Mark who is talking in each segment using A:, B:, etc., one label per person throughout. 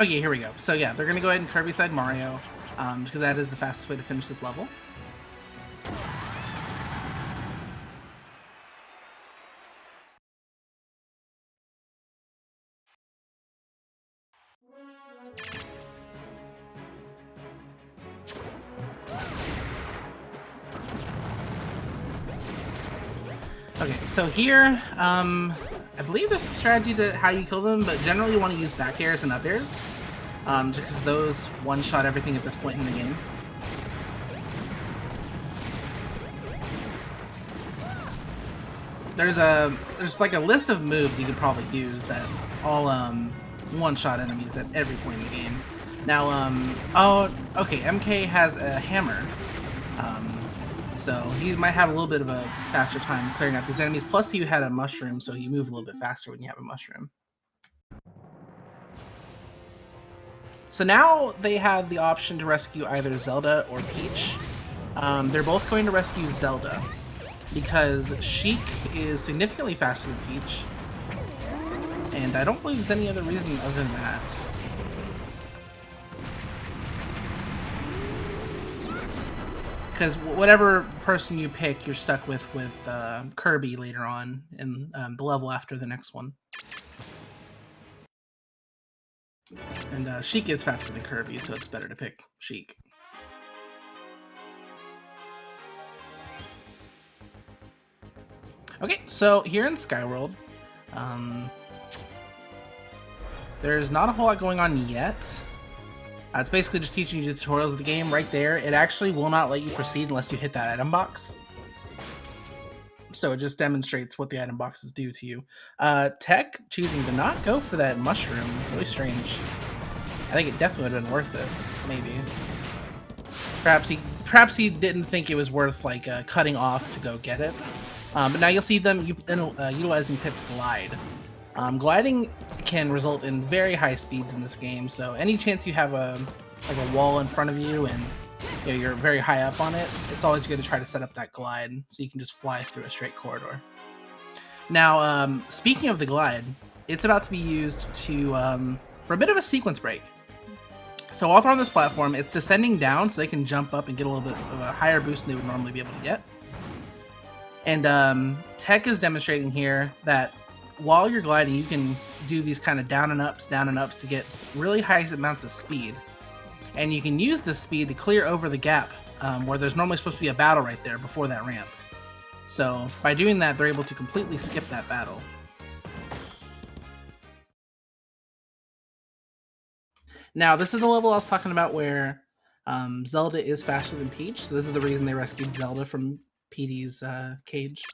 A: Okay, here we go. So yeah, they're gonna go ahead and Kirby-side Mario, because that is the fastest way to finish this level. Okay, so here, I believe there's some strategy to how you kill them, but generally you want to use back airs and up airs, just because those one-shot everything at this point in the game. There's like a list of moves you could probably use that all one-shot enemies at every point in the game. Now, oh, okay, MK has a hammer. So he might have a little bit of a faster time clearing out these enemies. Plus, you had a mushroom, so you move a little bit faster when you have a mushroom. So now they have the option to rescue either Zelda or Peach. They're both going to rescue Zelda because Sheik is significantly faster than Peach. And I don't believe there's any other reason other than that. Because whatever person you pick, you're stuck with Kirby later on in the level after the next one. And Sheik is faster than Kirby, so it's better to pick Sheik. Okay, so here in Skyworld, there's not a whole lot going on yet. It's basically just teaching you the tutorials of the game right there. It actually will not let you proceed unless you hit that item box. So it just demonstrates what the item boxes do to you. Tech choosing to not go for that mushroom, really strange. I think it definitely would have been worth it, maybe. Perhaps he didn't think it was worth like cutting off to go get it. But now you'll see them utilizing Pit's glide. Gliding can result in very high speeds in this game, so any chance you have a wall in front of you and you're very high up on it, it's always good to try to set up that glide so you can just fly through a straight corridor. Now, speaking of the glide, it's about to be used to for a bit of a sequence break. So while they're on this platform, it's descending down so they can jump up and get a little bit of a higher boost than they would normally be able to get. And Tech is demonstrating here that while you're gliding, you can do these kind of down and ups to get really high amounts of speed. And you can use this speed to clear over the gap where there's normally supposed to be a battle right there before that ramp. So by doing that, they're able to completely skip that battle. Now, this is the level I was talking about where Zelda is faster than Peach. So this is the reason they rescued Zelda from Petey's cage.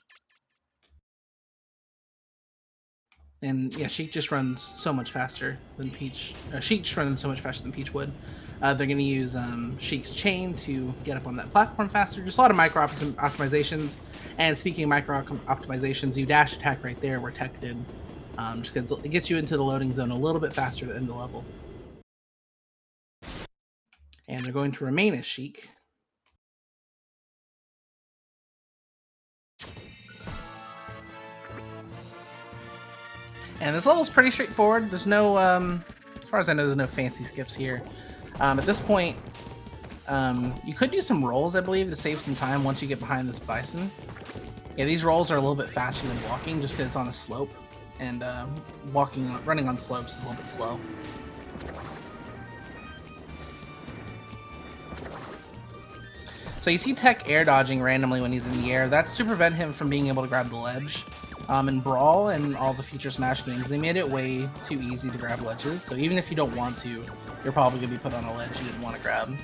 A: And yeah, Sheik just runs so much faster than Peach. Sheik just runs so much faster than Peach would. They're going to use Sheik's chain to get up on that platform faster. Just a lot of micro optimizations. And speaking of micro optimizations, you dash attack right there where Tech did. Just because it gets you into the loading zone a little bit faster to end the level. And they're going to remain as Sheik. And this level is pretty straightforward. There's no, as far as I know, there's no fancy skips here. At this point, you could do some rolls, I believe, to save some time once you get behind this bison. Yeah, these rolls are a little bit faster than walking just because it's on a slope. And running on slopes is a little bit slow. So you see Tech air dodging randomly when he's in the air. That's to prevent him from being able to grab the ledge. In Brawl and all the future Smash games, they made it way too easy to grab ledges. So even if you don't want to, you're probably going to be put on a ledge you didn't want to grab.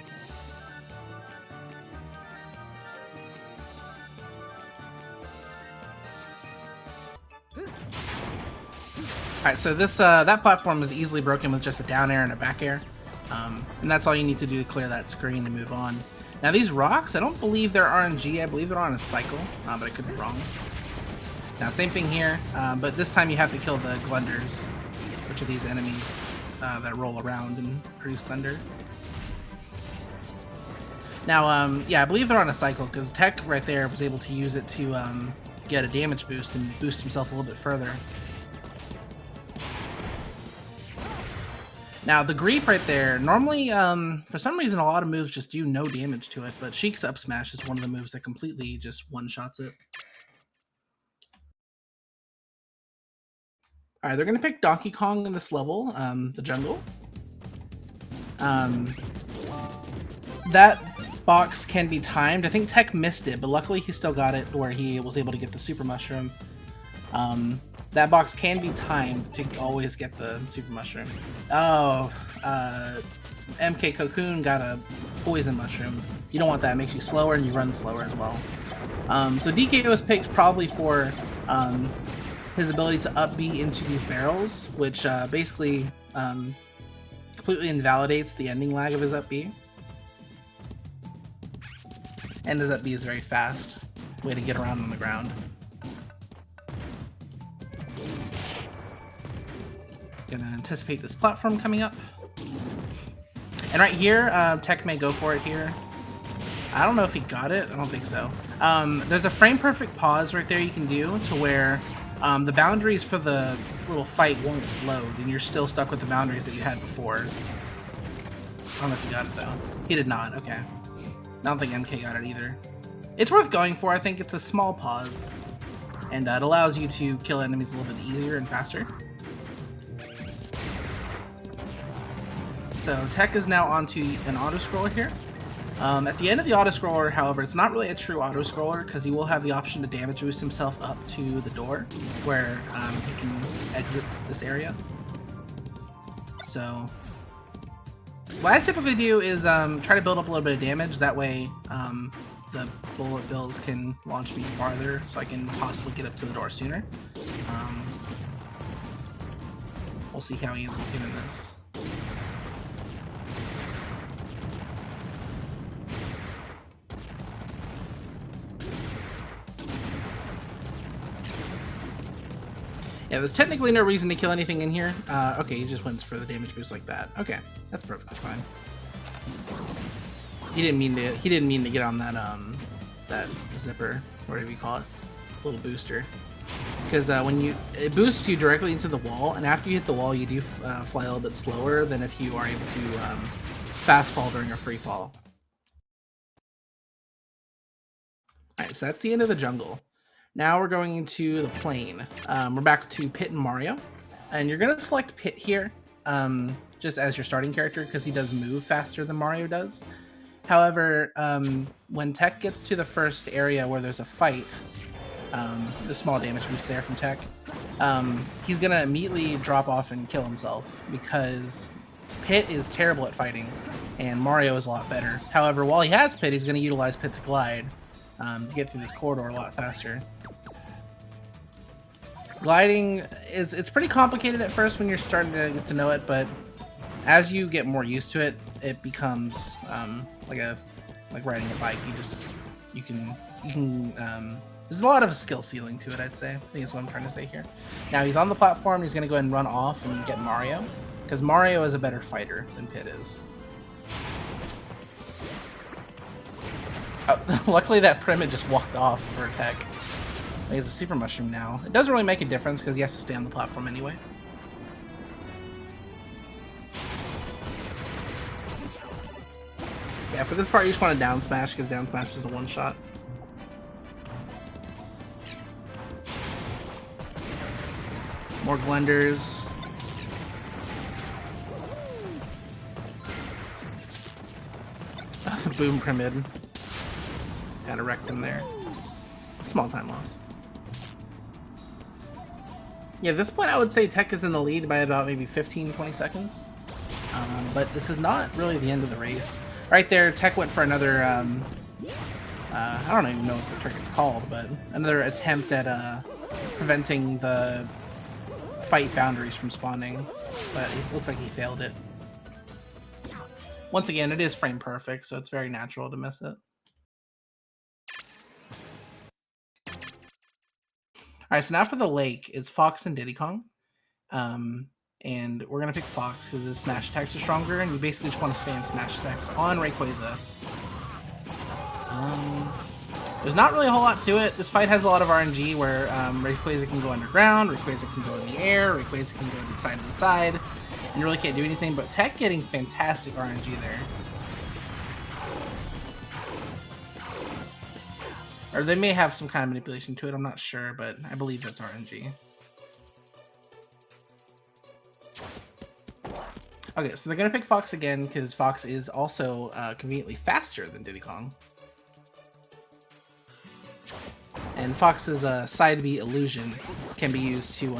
A: Alright, so this that platform is easily broken with just a down air and a back air. And that's all you need to do to clear that screen and move on. Now these rocks, I don't believe they're RNG, I believe they're on a cycle, but I could be wrong. Now same thing here, but this time you have to kill the Glunders, which are these enemies that roll around and produce thunder. Now, yeah, I believe they're on a cycle because Tech right there was able to use it to get a damage boost and boost himself a little bit further. Now, the Greep right there, normally, for some reason, a lot of moves just do no damage to it, but Sheik's Up Smash is one of the moves that completely just one-shots it. Alright, they're going to pick Donkey Kong in this level, the jungle. That box can be timed. I think Tech missed it, but luckily he still got it where he was able to get the Super Mushroom. That box can be timed to always get the Super Mushroom. Oh, MKCocoon got a Poison Mushroom. You don't want that. It makes you slower and you run slower as well. So DK was picked probably for his ability to up B into these barrels, which basically completely invalidates the ending lag of his up B. And his up B is very fast. Way to get around on the ground. Gonna anticipate this platform coming up. And right here, Tech may go for it here. I don't know if he got it. I don't think so. There's a frame perfect pause right there you can do to where the boundaries for the little fight won't load and you're still stuck with the boundaries that you had before. I don't know if he got it though. He did not. Okay. I don't think MK got it either. It's worth going for. I think it's a small pause. And it allows you to kill enemies a little bit easier and faster. So Tech is now onto an auto-scroller here. At the end of the auto-scroller, however, it's not really a true auto-scroller because he will have the option to damage boost himself up to the door where he can exit this area. So what I typically do is try to build up a little bit of damage. That way the bullet bills can launch me farther so I can possibly get up to the door sooner. We'll see how he ends up doing this. Yeah, there's technically no reason to kill anything in here. Okay, he just wins for the damage boost like that. Okay, that's perfectly fine. He didn't mean to get on that that zipper, whatever you call it, little booster. Because when it boosts you directly into the wall, and after you hit the wall, you do fly a little bit slower than if you are able to fast fall during a free fall. All right, so that's the end of the jungle. Now we're going into the plane. We're back to Pit and Mario. And you're going to select Pit here, just as your starting character, because he does move faster than Mario does. However, when Tech gets to the first area where there's a fight, the small damage boost there from Tech, he's going to immediately drop off and kill himself, because Pit is terrible at fighting, and Mario is a lot better. However, while he has Pit, he's going to utilize Pit's Glide to get through this corridor a lot faster. Gliding it's pretty complicated at first when you're starting to get to know it, but as you get more used to it, it becomes like riding a bike. You can there's a lot of skill ceiling to it, I'd say. I think is what I'm trying to say here. Now he's on the platform. He's gonna go ahead and run off and get Mario, because Mario is a better fighter than Pit is. Oh, luckily that Primate just walked off for a Tech. He has a Super Mushroom now. It doesn't really make a difference because he has to stay on the platform anyway. Yeah, for this part you just want to down smash because down smash is a one-shot. More Glenders. The Boom Pyramid. Kinda wrecked him there. Small time loss. Yeah, at this point I would say Tech is in the lead by about maybe 15-20 seconds. But this is not really the end of the race. Right there, Tech went for another, I don't even know what the trick is called, but another attempt at preventing the fight boundaries from spawning. But it looks like he failed it. Once again, it is frame perfect, so it's very natural to miss it. All right, so now for the lake, it's Fox and Diddy Kong. And we're going to pick Fox because his smash attacks are stronger, and you basically just want to spam smash attacks on Rayquaza. There's not really a whole lot to it. This fight has a lot of RNG where Rayquaza can go underground, Rayquaza can go in the air, Rayquaza can go side to side. and you really can't do anything, but Tech getting fantastic RNG there. Or they may have some kind of manipulation to it, I'm not sure, but I believe that's RNG. Okay, so they're going to pick Fox again, because Fox is also conveniently faster than Diddy Kong. And Fox's side B illusion can be used to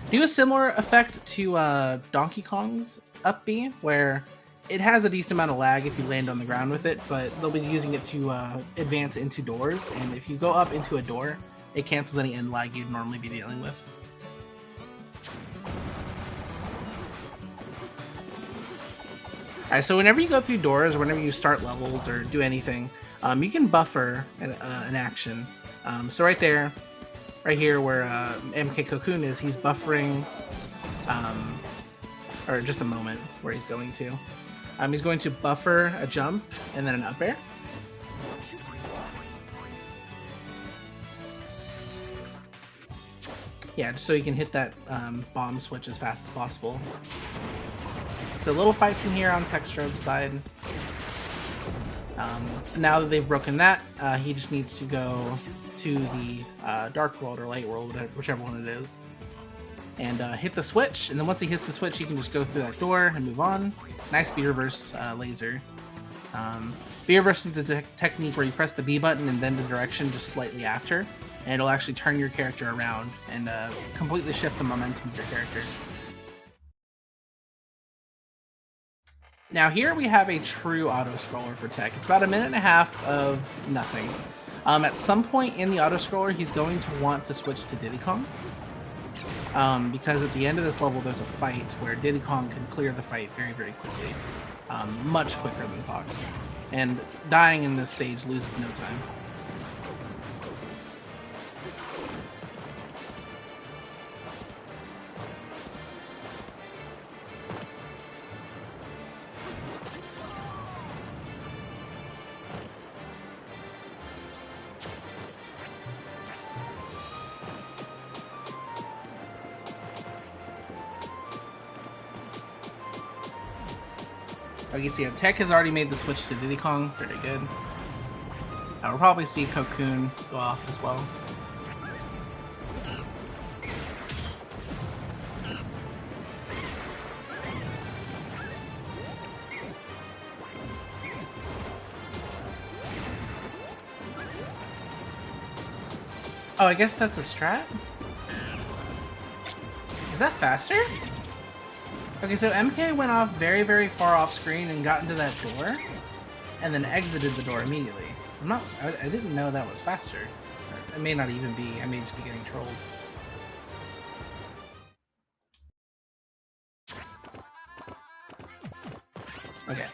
A: do a similar effect to Donkey Kong's up B, where it has a decent amount of lag if you land on the ground with it, but they'll be using it to advance into doors, and if you go up into a door, it cancels any end lag you'd normally be dealing with. Alright, so whenever you go through doors, or whenever you start levels or do anything, you can buffer an action. So right there, right here where MKCocoon is, he's buffering, or just a moment where he's going to. He's going to buffer a jump and then an up air. Yeah, just so you can hit that bomb switch as fast as possible. So a little fight from here on Techstrobe's side. Now that they've broken that, he just needs to go to the Dark World or Light World, whichever one it is, and hit the switch. And then once he hits the switch, he can just go through that door and move on. Nice B reverse laser. B reverse is the technique where you press the B button and then the direction just slightly after, and it'll actually turn your character around and completely shift the momentum of your character. Now here we have a true auto-scroller for Tech. It's about 1.5 minutes of nothing. At some point in the auto-scroller, he's going to want to switch to Diddy Kong. Because at the end of this level, there's a fight where Diddy Kong can clear the fight very, very quickly. Much quicker than Fox. And dying in this stage loses no time. Like you see, Tech has already made the switch to Diddy Kong. Pretty good. We'll probably see Cocoon go off as well. Oh, I guess that's a strat? Is that faster? Okay, so MK went off very, very far off screen and got into that door, and then exited the door immediately. I didn't know that was faster. It may not even be. I may just be getting trolled. Okay,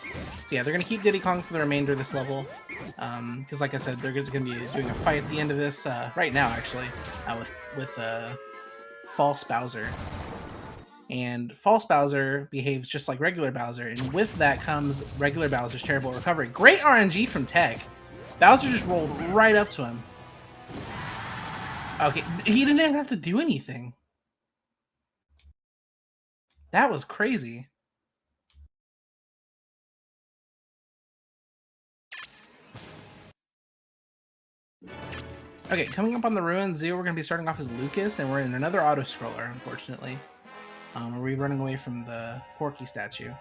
A: so yeah, they're gonna keep Diddy Kong for the remainder of this level, because like I said, they're gonna be doing a fight at the end of this right now, actually, with False Bowser. And False Bowser behaves just like regular Bowser, and with that comes regular Bowser's terrible recovery. Great RNG from Tech. Bowser just rolled right up to him. Okay, he didn't even have to do anything. That was crazy. Okay, coming up on the Ruins Zoo, we're going to be starting off as Lucas, and we're in another auto-scroller, unfortunately. We're running away from the Porky statue.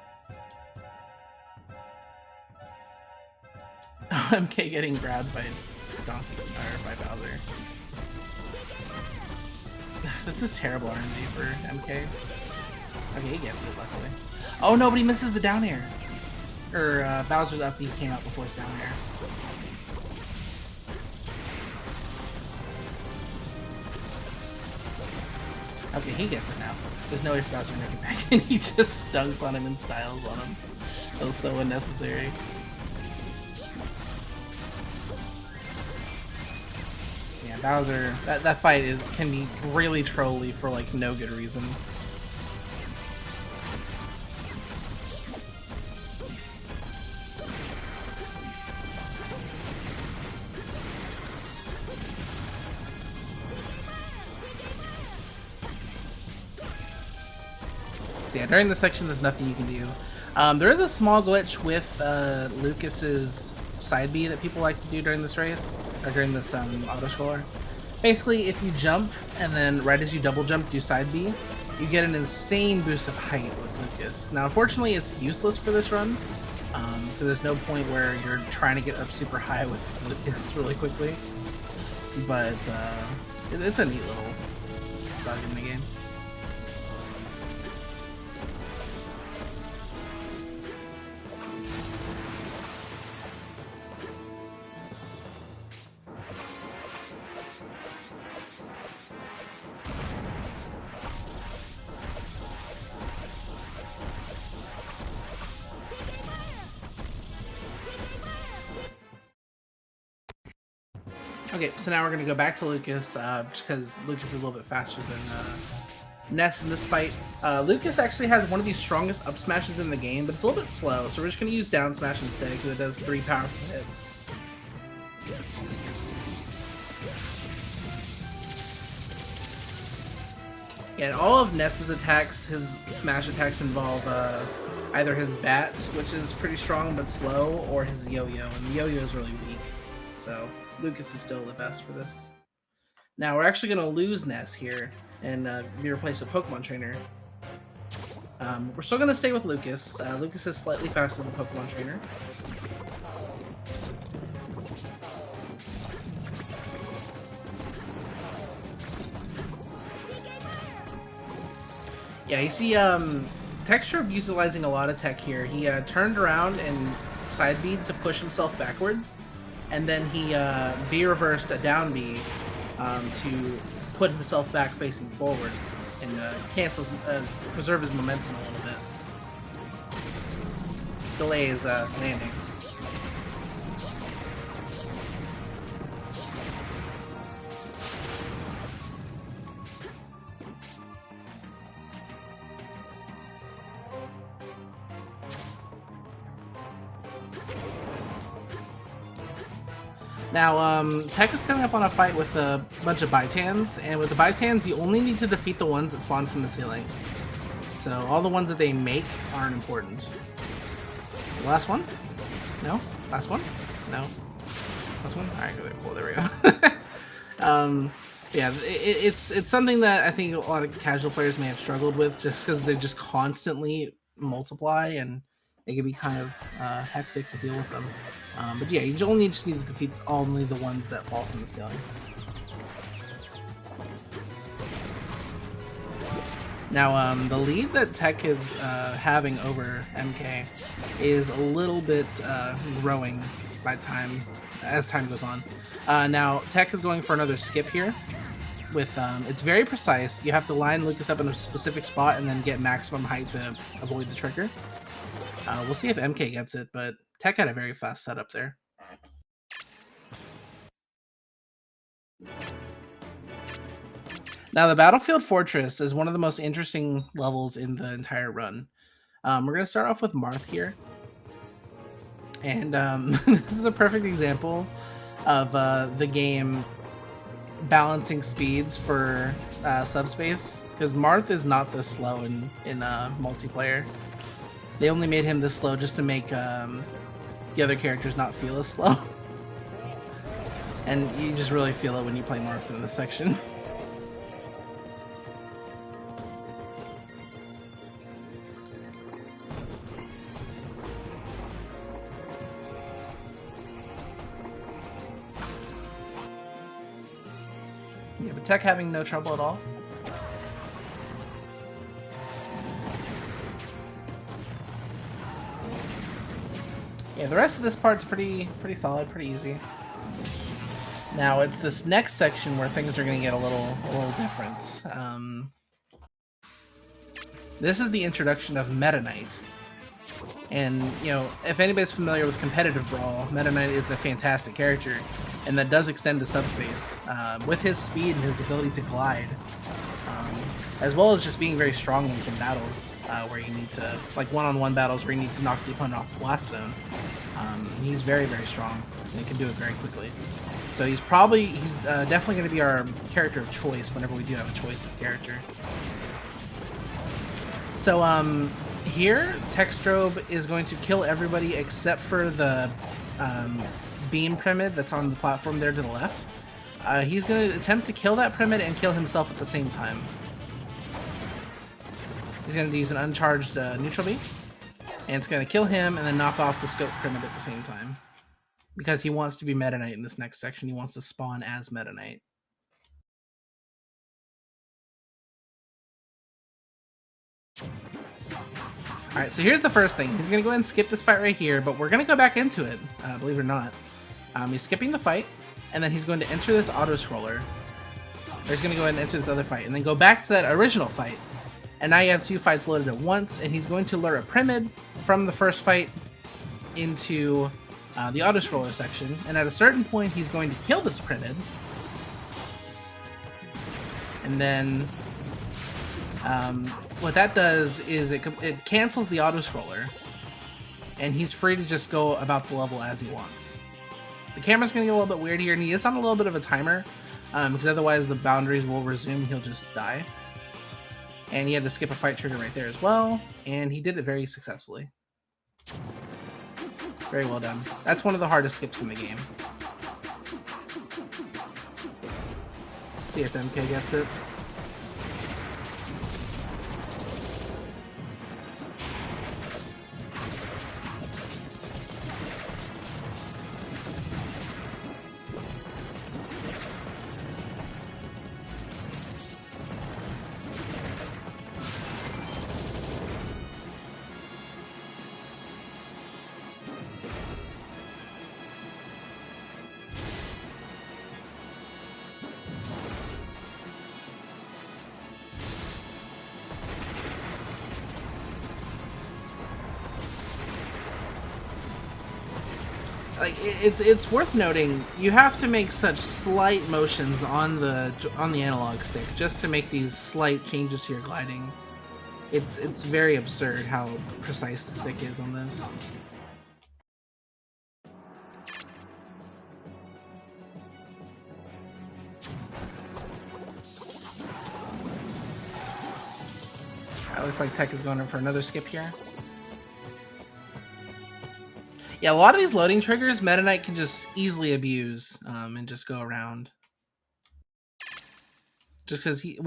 A: MK getting grabbed by Donkey or by Bowser. This is terrible RNG for MK. Okay, he gets it, luckily. Oh no, but he misses the down air. Or Bowser's up B came out before his down air. Okay, he gets it now. There's no way for Bowser to make it back, and he just stunks on him and styles on him. That was so unnecessary. Yeah, Bowser, that fight can be really trolly for like no good reason. So yeah, during this section, there's nothing you can do. There is a small glitch with Lucas's side B that people like to do during this race, or during this auto-scroller. Basically, if you jump, and then right as you double jump, do side B, you get an insane boost of height with Lucas. Now, unfortunately, it's useless for this run, because there's no point where you're trying to get up super high with Lucas really quickly. But it's a neat little bug in the game. Okay, so now we're going to go back to Lucas, just because Lucas is a little bit faster than Ness in this fight. Lucas actually has one of the strongest up smashes in the game, but it's a little bit slow, so we're just going to use down smash instead, because it does 3 powerful hits. Yeah, and all of Ness's attacks, his smash attacks, involve either his bats, which is pretty strong but slow, or his yo-yo, and the yo-yo is really weak, so Lucas is still the best for this. Now we're actually going to lose Ness here and be replaced with Pokemon Trainer. We're still going to stay with Lucas. Lucas is slightly faster than Pokemon Trainer. Yeah, you see Techstrobe utilizing a lot of tech here. He turned around and side B'd to push himself backwards. And then he B-reversed a down B to put himself back facing forward and preserve his momentum a little bit. Delay his landing. Now, Tech is coming up on a fight with a bunch of Bitans, and with the Bitans, you only need to defeat the ones that spawn from the ceiling. So all the ones that they make aren't important. The last one? No? Last one? No? Last one? Alright, cool, there we go. Yeah, it's something that I think a lot of casual players may have struggled with, just because they just constantly multiply, and it can be kind of hectic to deal with them. But yeah, you only just need to defeat only the ones that fall from the ceiling. Now, the lead that Tech is having over MK is a little bit growing as time goes on. Now, Tech is going for another skip here. With it's very precise. You have to line Lucas up in a specific spot and then get maximum height to avoid the trigger. We'll see if MK gets it, but Tech had a very fast setup there. Now, the Battlefield Fortress is one of the most interesting levels in the entire run. We're going to start off with Marth here. And this is a perfect example of the game balancing speeds for Subspace, because Marth is not this slow in multiplayer. They only made him this slow just to make the other characters not feel as slow. And you just really feel it when you play Marth in this section. Yeah, but Tech having no trouble at all. Yeah, the rest of this part's pretty solid, pretty easy. Now it's this next section where things are going to get a little different. This is the introduction of Meta Knight. And, you know, if anybody's familiar with competitive Brawl, Meta Knight is a fantastic character, and that does extend to Subspace. With his speed and his ability to glide, as well as just being very strong in some battles where you need to, like one-on-one battles where you need to knock the opponent off the blast zone. He's very, very strong, and he can do it very quickly. So he's definitely going to be our character of choice whenever we do have a choice of character. So here Techstrobe is going to kill everybody except for the beam pyramid that's on the platform there to the left. He's going to attempt to kill that pyramid and kill himself at the same time. He's going to use an uncharged neutral beam, and it's going to kill him and then knock off the scope pyramid at the same time. Because he wants to be Meta Knight in this next section. He wants to spawn as Meta Knight. Alright, so here's the first thing. He's going to go ahead and skip this fight right here, but we're going to go back into it, believe it or not. He's skipping the fight, and then he's going to enter this auto-scroller. He's going to go ahead and enter this other fight, and then go back to that original fight. And now you have two fights loaded at once, and he's going to lure a pyramid from the first fight into the auto-scroller section. And at a certain point, he's going to kill this pyramid. And then what that does is it cancels the auto-scroller, and he's free to just go about the level as he wants. The camera's going to get a little bit weird here, and he is on a little bit of a timer, because otherwise the boundaries will resume, he'll just die. And he had to skip a fight trigger right there as well, and he did it very successfully. Very well done. That's one of the hardest skips in the game. Let's see if MK gets it. Like it's worth noting, you have to make such slight motions on the analog stick just to make these slight changes to your gliding. It's very absurd how precise the stick is on this. It looks like Tech is going in for another skip here. Yeah, a lot of these loading triggers, Meta Knight can just easily abuse and just go around. Just because he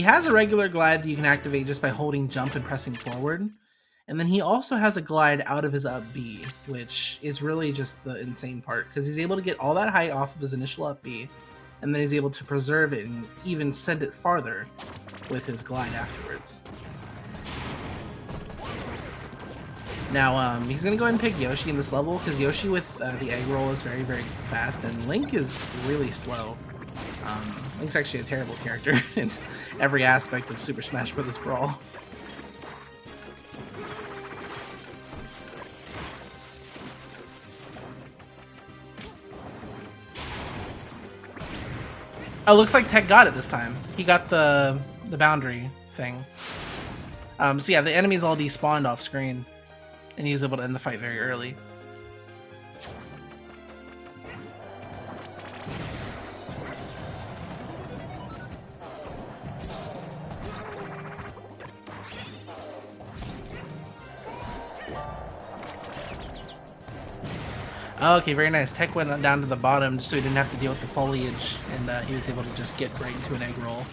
A: has a regular glide that you can activate just by holding jump and pressing forward. And then he also has a glide out of his up B, which is really just the insane part, because he's able to get all that height off of his initial up B, and then he's able to preserve it and even send it farther with his glide afterwards. Now, he's going to go ahead and pick Yoshi in this level, because Yoshi with the egg roll is very, very fast, and Link is really slow. Link's actually a terrible character in every aspect of Super Smash Bros. Brawl. Oh, looks like Tech got it this time. He got the boundary thing. So yeah, the enemies all despawned off screen, and he was able to end the fight very early. Okay, very nice. Tech went down to the bottom just so he didn't have to deal with the foliage, and he was able to just get right into an egg roll.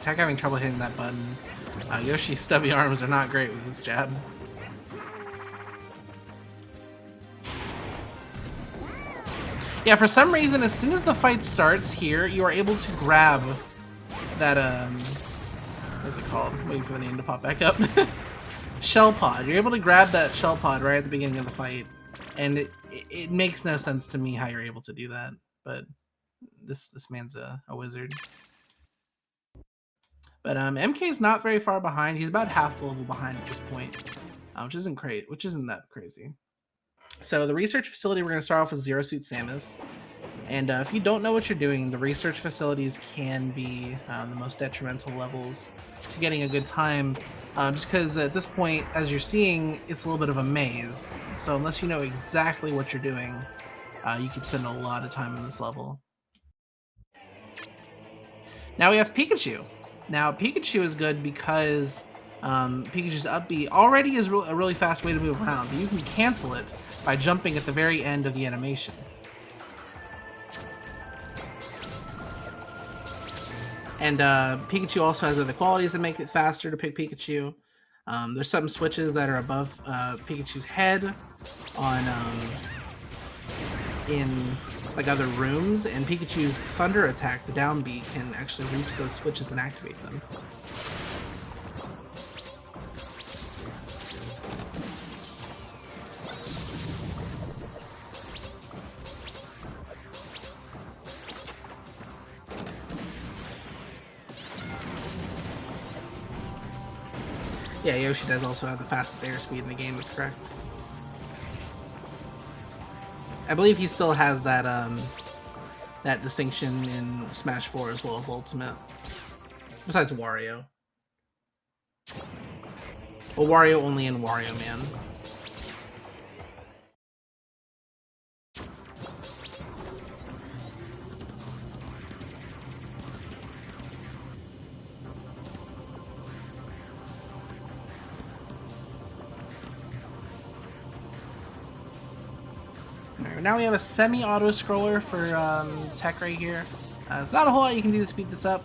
A: Tech having trouble hitting that button. Yoshi's stubby arms are not great with his jab. Yeah, for some reason, as soon as the fight starts here, you are able to grab that, what's it called? I'm waiting for the name to pop back up. Shell pod. You're able to grab that shell pod right at the beginning of the fight, and it makes no sense to me how you're able to do that. But this man's a wizard. But MK is not very far behind. He's about half the level behind at this point, which isn't that crazy. So the research facility, we're going to start off with Zero Suit Samus. And if you don't know what you're doing, the research facilities can be the most detrimental levels to getting a good time. Just because at this point, as you're seeing, it's a little bit of a maze. So unless you know exactly what you're doing, you could spend a lot of time in this level. Now we have Pikachu. Now Pikachu is good because Pikachu's up B already is a really fast way to move around, but you can cancel it by jumping at the very end of the animation. And Pikachu also has other qualities that make it faster to pick Pikachu. There's some switches that are above Pikachu's head on in like other rooms, and Pikachu's Thunder attack, the down B, can actually reach those switches and activate them. Yeah, Yoshi does also have the fastest airspeed in the game, that's correct. I believe he still has that that distinction in Smash 4 as well as Ultimate. Besides Wario. Well, Wario only in Wario Man. Now we have a semi-auto scroller for tech right here. There's not a whole lot you can do to speed this up.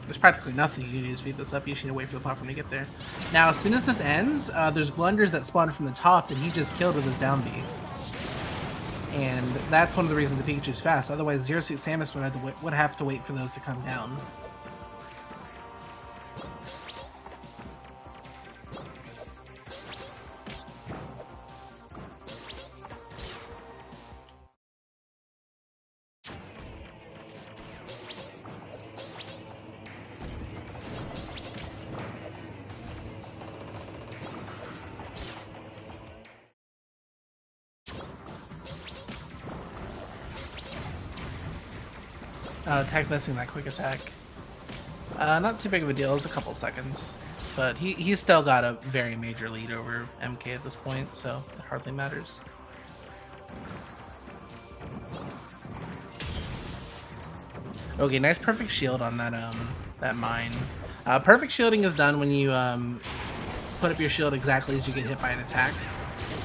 A: There's practically nothing you can do to speed this up. You just need to wait for the platform to get there. Now, as soon as this ends, there's glunders that spawn from the top that he just killed with his down B. And that's one of the reasons that Pikachu's fast. Otherwise, Zero Suit Samus would have to wait for those to come down. Tech missing that quick attack. Not too big of a deal, it's a couple seconds. But he's still got a very major lead over MK at this point, so it hardly matters. Okay, nice perfect shield on that mine. Perfect shielding is done when you put up your shield exactly as you get hit by an attack.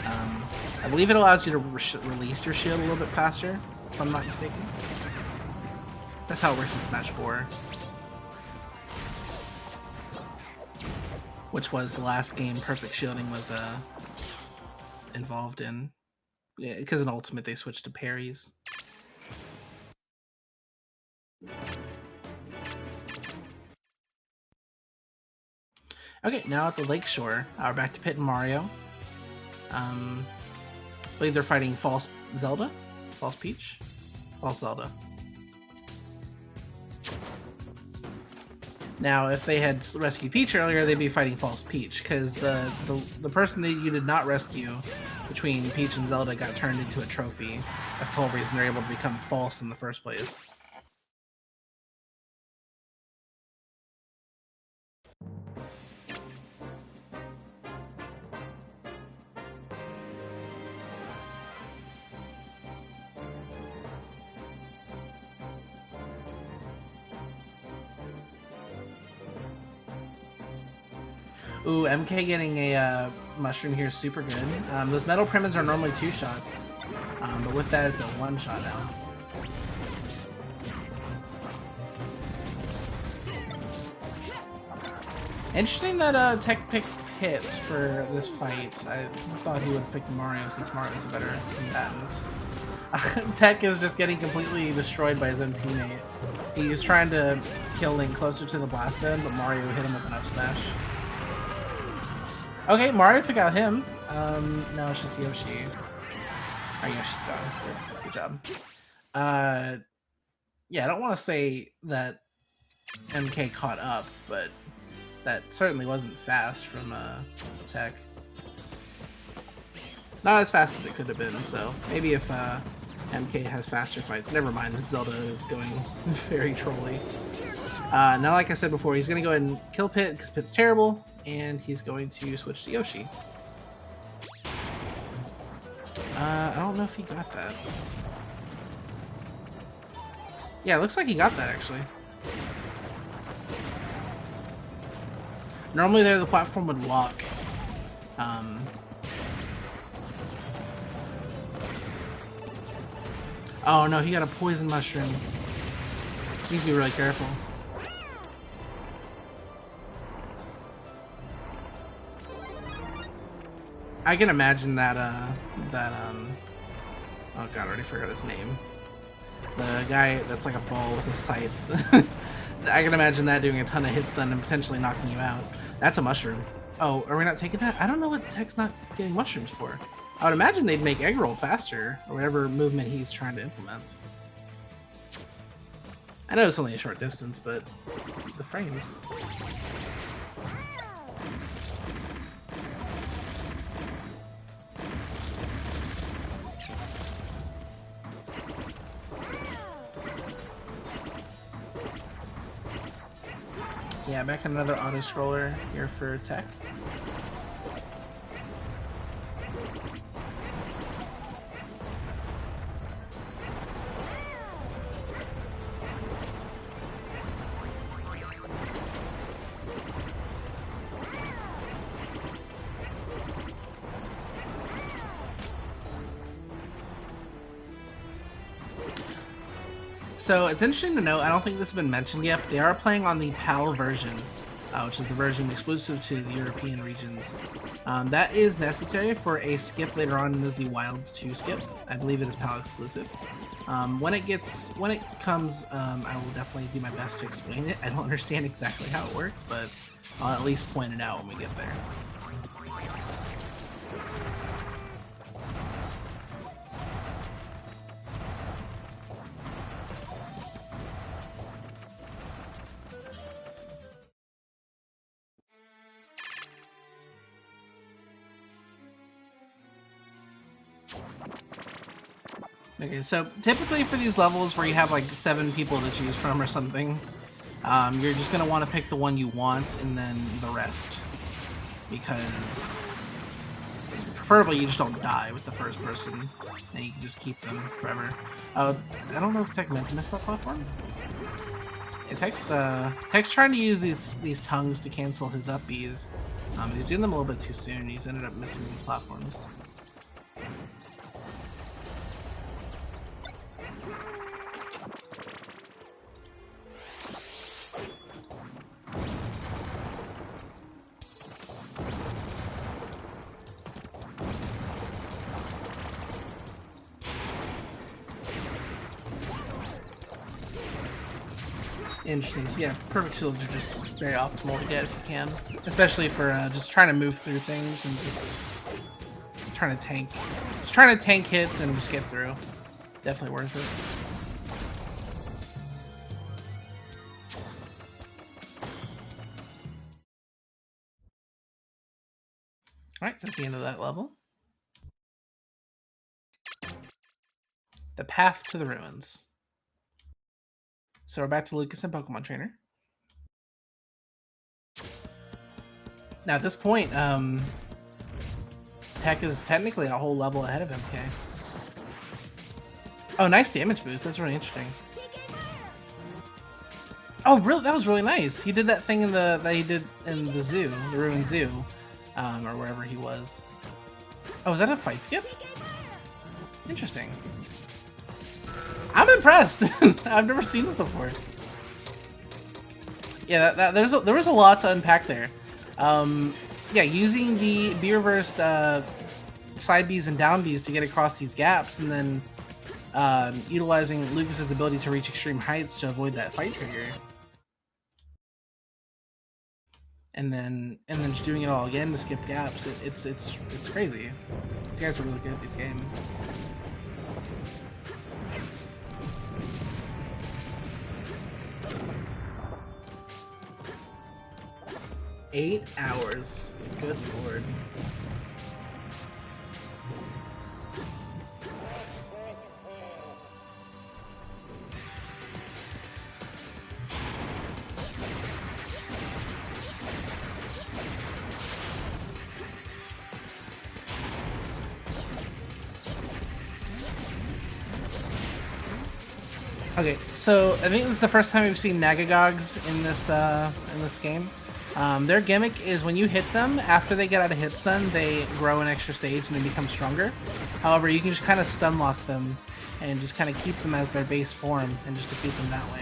A: I believe it allows you to release your shield a little bit faster, if I'm not mistaken. That's how it works in Smash 4. Which was the last game perfect shielding was involved in. Yeah, because in Ultimate they switched to parries. Okay, now at the Lakeshore, we're back to Pit and Mario. I believe they're fighting False Zelda? False Peach? False Zelda. Now, if they had rescued Peach earlier, they'd be fighting False Peach, because the person that you did not rescue between Peach and Zelda got turned into a trophy. That's the whole reason they're able to become false in the first place. Ooh, MK getting a mushroom here is super good. Those metal primins are normally 2 shots, but with that it's a 1 shot now. Interesting that Tech picked Pit for this fight. I thought he would have picked Mario since Mario's a better combatant. Tech is just getting completely destroyed by his own teammate. He was trying to kill Link closer to the blast zone, but Mario hit him with an up smash. Okay, Mario took out him. No, it's just Yoshi. Oh, Yoshi's gone. Good job. Yeah, I don't want to say that MK caught up, but that certainly wasn't fast from Tech. Not as fast as it could have been, so maybe if MK has faster fights. Never mind, this Zelda is going very trolly. Now, like I said before, he's going to go ahead and kill Pit because Pit's terrible, and he's going to switch to Yoshi. I don't know if he got that. Yeah, it looks like he got that, actually. Normally there, the platform would lock. Oh no, he got a poison mushroom. He needs to be really careful. I can imagine that, oh god, I already forgot his name. The guy that's like a ball with a scythe. I can imagine that doing a ton of hits done and potentially knocking you out. That's a mushroom. Oh, are we not taking that? I don't know what Tech's not getting mushrooms for. I would imagine they'd make egg roll faster, or whatever movement he's trying to implement. I know it's only a short distance, but the frames. Yeah, back in another auto-scroller here for Tech. So it's interesting to note, I don't think this has been mentioned yet, but they are playing on the PAL version, which is the version exclusive to the European regions. That is necessary for a skip later on, as the Wilds 2 skip. I believe it is PAL exclusive. When it comes, I will definitely do my best to explain it. I don't understand exactly how it works, but I'll at least point it out when we get there. Okay, so typically for these levels where you have like 7 people to choose from or something, you're just going to want to pick the one you want and then the rest. Because preferably you just don't die with the first person, and you can just keep them forever. I don't know if Tech meant to miss that platform. Yeah, Tech's trying to use these tongues to cancel his up Bs. He's doing them a little bit too soon. He's ended up missing these platforms. Interesting. So yeah, perfect shields are just very optimal to get if you can, especially for just trying to move through things and just trying to tank hits and just get through. Definitely worth it. All right, so that's the end of that level. The Path to the Ruins. So we're back to Lucas and Pokemon Trainer. Now at this point, Tech is technically a whole level ahead of MK. Oh, nice damage boost. That's really interesting. Oh, really? That was really nice. He did that thing that he did in the zoo, the Ruined Zoo, or wherever he was. Oh, was that a fight skip? Interesting. I'm impressed. I've never seen this before. Yeah, there was a lot to unpack there. Yeah, using the B-reversed side Bs and down Bs to get across these gaps, and then utilizing Lucas's ability to reach extreme heights to avoid that fight trigger. and then just doing it all again to skip gaps. It's crazy. These guys are really good at this game. Eight hours. Good lord. Okay, so I think this is the first time we've seen Nagagogs in this game. Their gimmick is when you hit them, after they get out of hit stun, they grow an extra stage and they become stronger. However, you can just kind of stun lock them and just kind of keep them as their base form and just defeat them that way.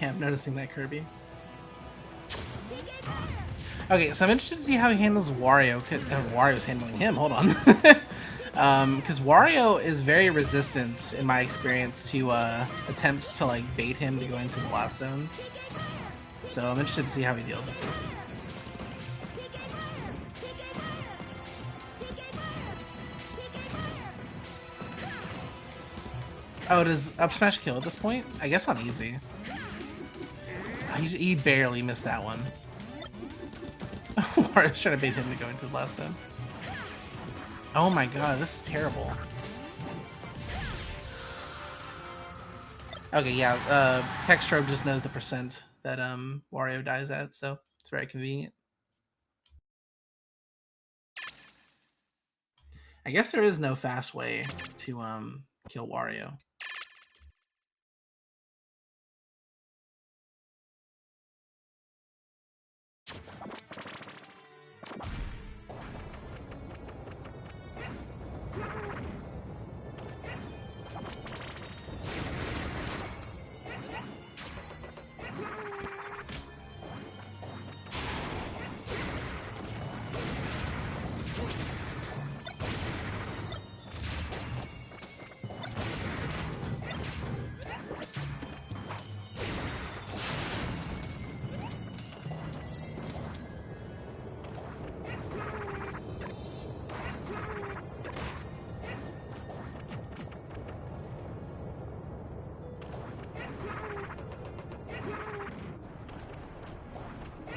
A: Yeah, I'm noticing that, Kirby. Okay, so I'm interested to see how he handles Wario. Wario's handling him, hold on. Because Wario is very resistant, in my experience, to attempts to like bait him to go into the blast zone. So I'm interested to see how he deals with this. Oh, does up smash kill at this point? I guess on easy. He barely missed that one. Wario's trying to bait him to go into the blast zone. Oh my god, this is terrible. Okay, yeah, Techstrobe just knows the percent that Wario dies at, so it's very convenient. I guess there is no fast way to kill Wario.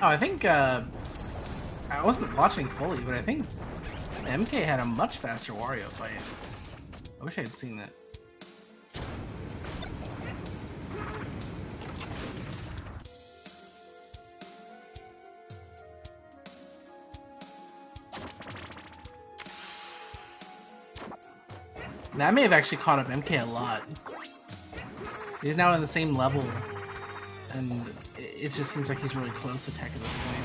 A: Oh, I think, I wasn't watching fully, but I think MK had a much faster Wario fight. I wish I had seen that. That may have actually caught up MK a lot. He's now on the same level, and it just seems like he's really close to Tech at this point.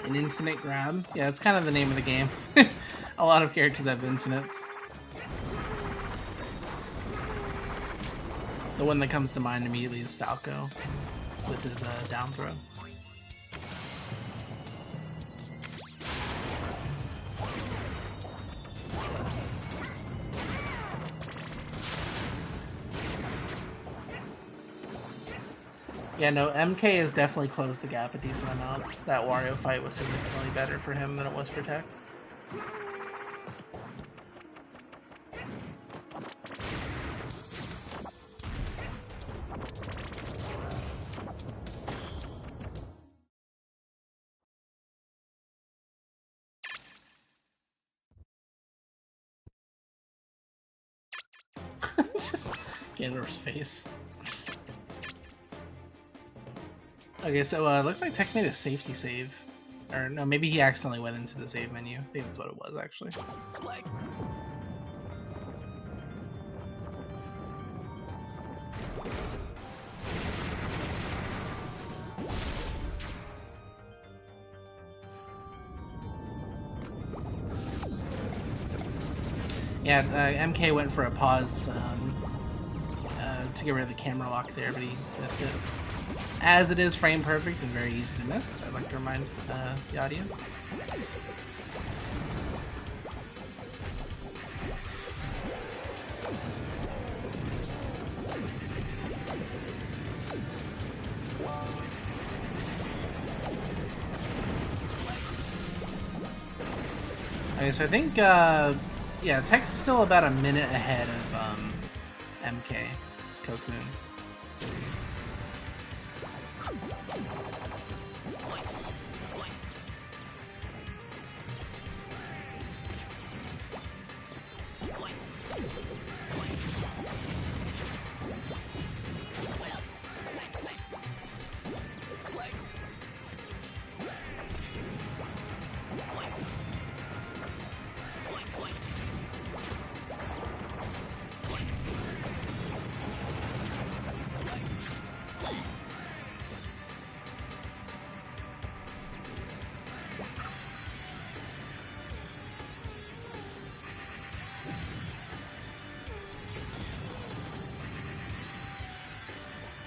A: An infinite grab? Yeah, it's kind of the name of the game. A lot of characters have infinites. The one that comes to mind immediately is Falco with his down throw. Yeah, no, MK has definitely closed the gap a decent amount. That Wario fight was significantly better for him than it was for Tech. Just get into his face. Okay, so looks like Tech made a safety save. Or no, maybe he accidentally went into the save menu. I think that's what it was, actually. Yeah, MK went for a pause to get rid of the camera lock there, but he missed it. As it is frame perfect and very easy to miss, I'd like to remind the audience. Okay, so I think, yeah, Tech's still about a minute ahead of MKCocoon.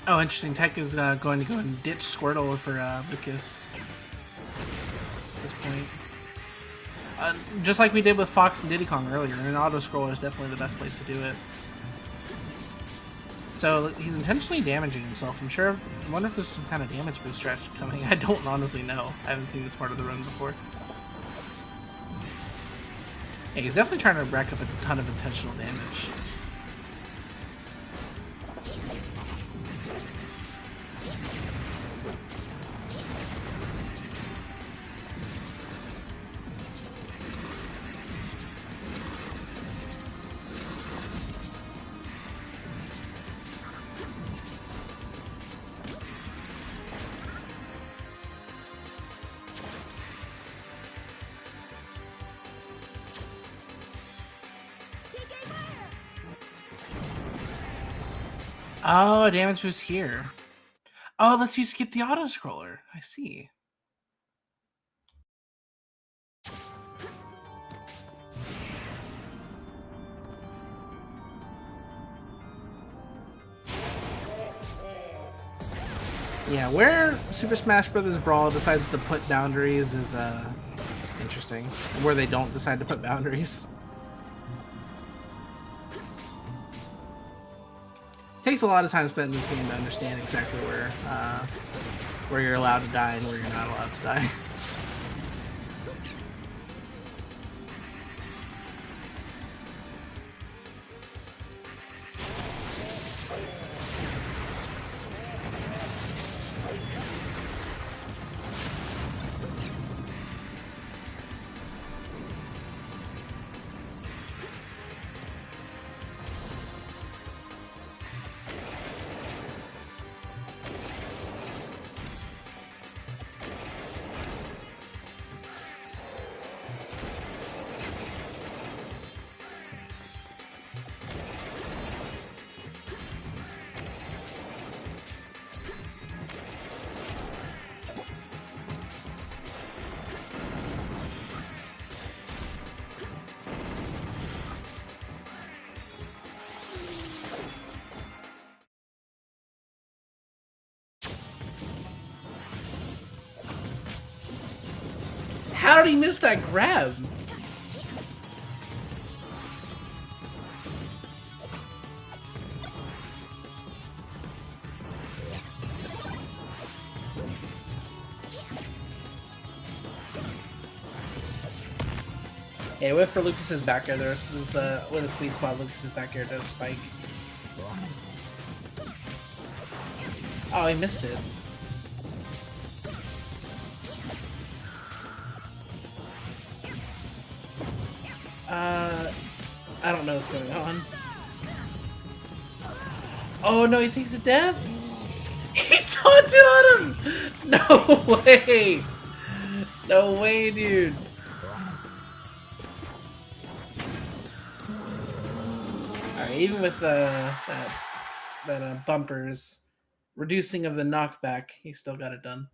A: Oh, interesting. Tech is going to go and ditch Squirtle for Lucas at this point. Just like we did with Fox and Diddy Kong earlier, an auto-scroller is definitely the best place to do it. So he's intentionally damaging himself. I wonder if there's some kind of damage boost stretch coming. I don't honestly know. I haven't seen this part of the run before. Yeah, he's definitely trying to rack up a ton of intentional damage. Oh, damage boost here. Oh, lets you skip the auto scroller. I see. Yeah, where Super Smash Bros. Brawl decides to put boundaries is interesting. And where they don't decide to put boundaries. Takes a lot of time spent in this game to understand exactly where you're allowed to die and where you're not allowed to die. How did he miss that grab? Yeah, wait for Lucas's back air there. Since with a sweet spot, Lucas's back air does spike. Oh, he missed it. I don't know what's going on. Oh no, he takes a death? He taunted on him! No way! No way, dude. Alright, even with that bumper's reducing of the knockback, he still got it done.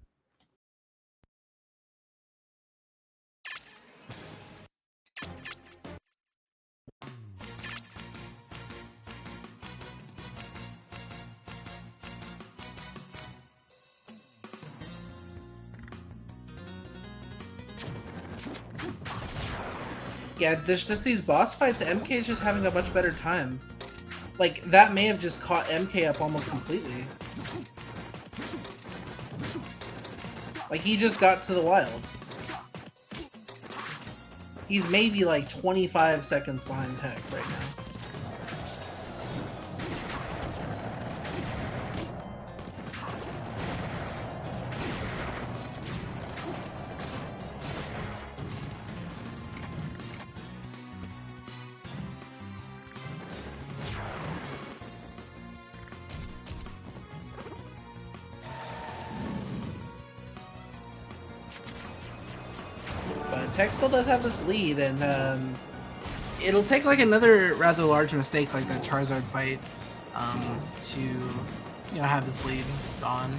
A: Yeah, there's just these boss fights. MK is just having a much better time. Like, that may have just caught MK up almost completely. Like, he just got to the wilds. He's maybe like 25 seconds behind Tech right now. Tech still does have this lead, and it'll take like another rather large mistake like that Charizard fight to have this lead gone.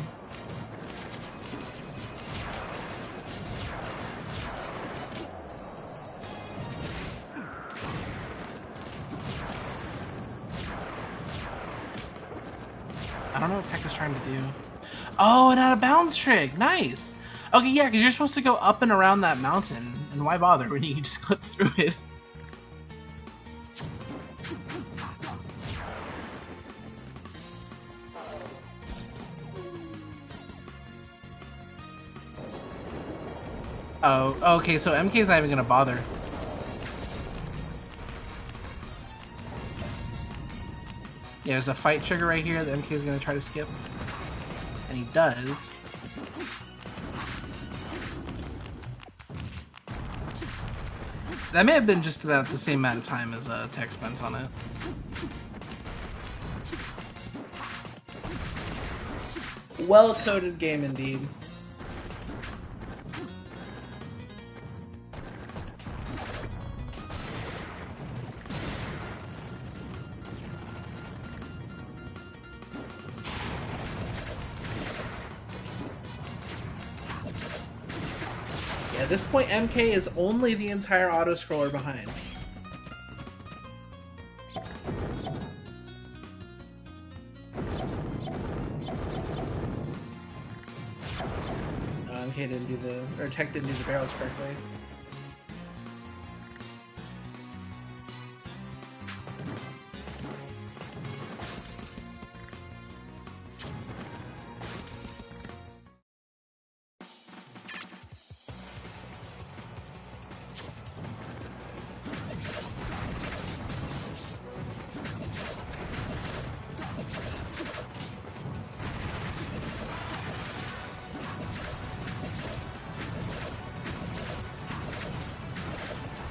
A: I don't know what Tech is trying to do. Oh, an out of bounds trick. Nice. Okay, yeah, because you're supposed to go up and around that mountain, and why bother when you can just clip through it? Oh, okay, so MK's not even gonna bother. Yeah, there's a fight trigger right here that MK's gonna try to skip. And he does. That may have been just about the same amount of time as Tech spent on it. Well-coded game indeed. At this point, MK is only the entire auto-scroller behind. MK didn't do or Tech didn't do the barrels correctly.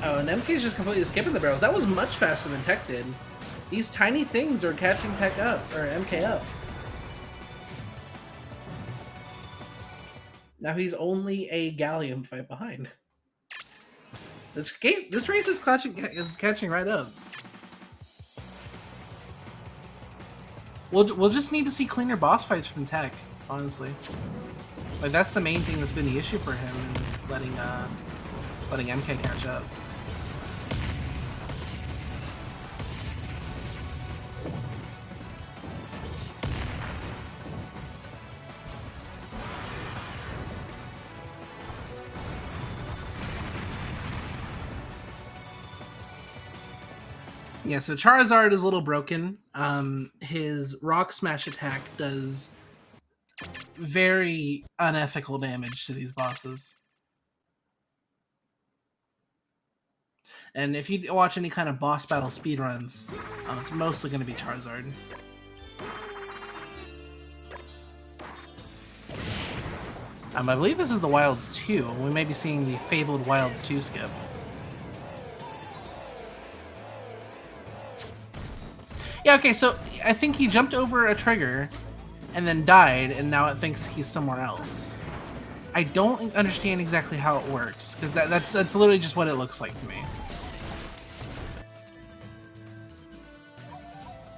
A: Oh, and MK's just completely skipping the barrels. That was much faster than Tech did. These tiny things are catching Tech up, or MK up. Now he's only a gallium fight behind. This race is catching right up. We'll just need to see cleaner boss fights from Tech, honestly. Like, that's the main thing that's been the issue for him, in letting MK catch up. Yeah, so Charizard is a little broken. His Rock Smash attack does very unethical damage to these bosses. And if you watch any kind of boss battle speedruns, it's mostly going to be Charizard. I believe this is the Wilds 2. We may be seeing the fabled Wilds 2 skip. Yeah, okay, so I think he jumped over a trigger and then died, and now it thinks he's somewhere else. I don't understand exactly how it works, because that's literally just what it looks like to me.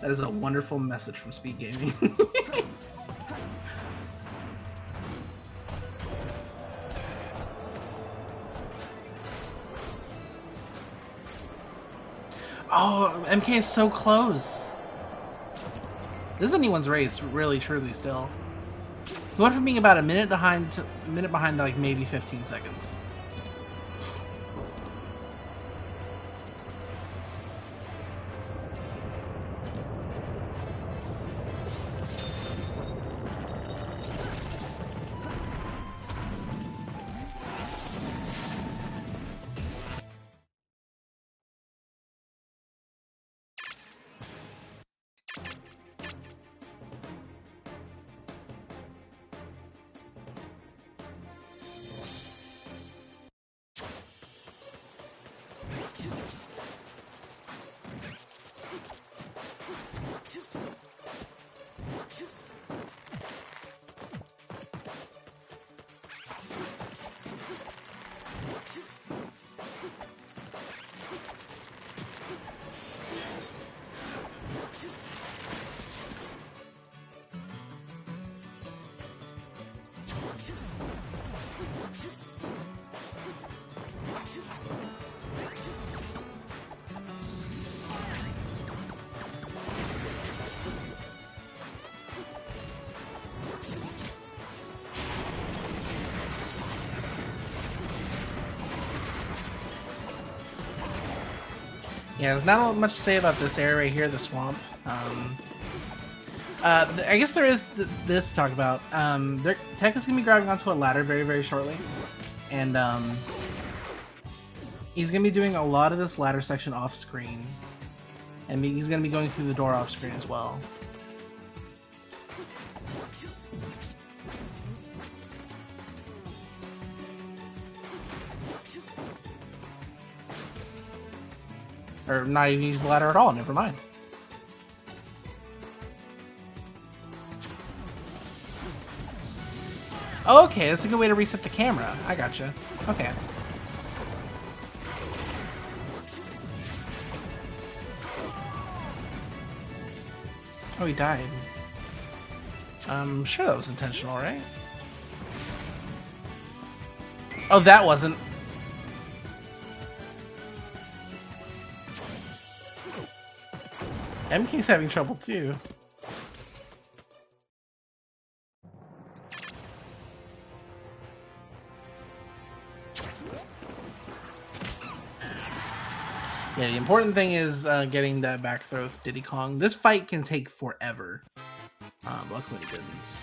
A: That is a wonderful message from SpeedGaming. Oh, MK is so close. This is anyone's race, really, truly, still. He went from being about a minute behind to like maybe 15 seconds. Yeah, there's not much to say about this area right here, the swamp. I guess there is this to talk about. Tech is going to be grabbing onto a ladder very, very shortly. And he's going to be doing a lot of this ladder section off screen. And he's going to be going through the door off screen as well. Or not even use the ladder at all, never mind. Oh, okay, that's a good way to reset the camera. I gotcha. Okay. Oh, he died. I'm sure that was intentional, right? Oh, that wasn't. MK's having trouble too. Yeah, the important thing is getting that back throw with Diddy Kong. This fight can take forever. Luckily it didn't.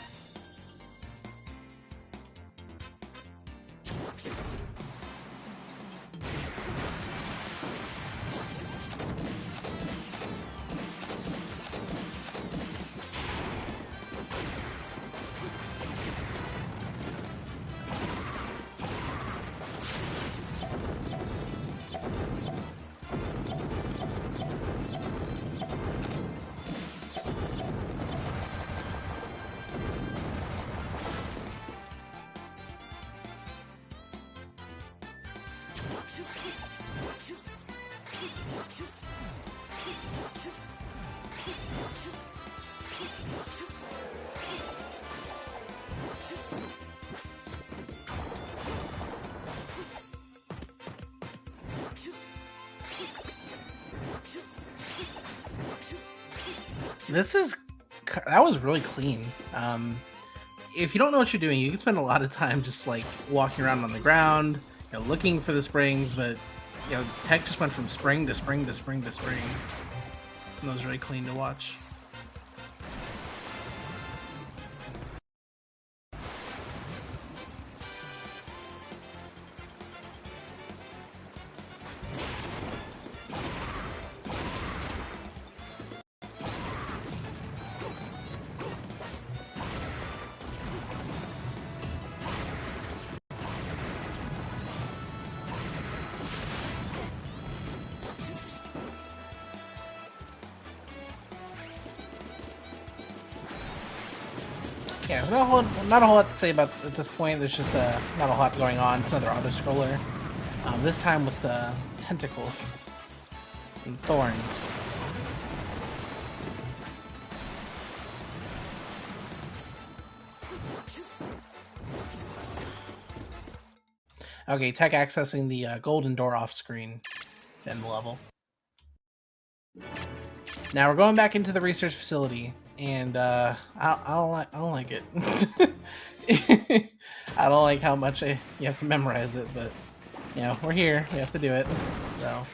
A: That was really clean. If you don't know what you're doing, you can spend a lot of time just like walking around on the ground, you know, looking for the springs, but you know, Tech just went from spring to spring to spring to spring. And that was really clean to watch. Yeah, there's not a whole lot to say about at this point. There's just not a lot going on. It's another auto-scroller. This time with tentacles and thorns. Okay, tech accessing the golden door off screen to end the level. Now we're going back into the research facility, and I don't like it. I don't like how much you have to memorize it, but you know, we're here. We have to do it. So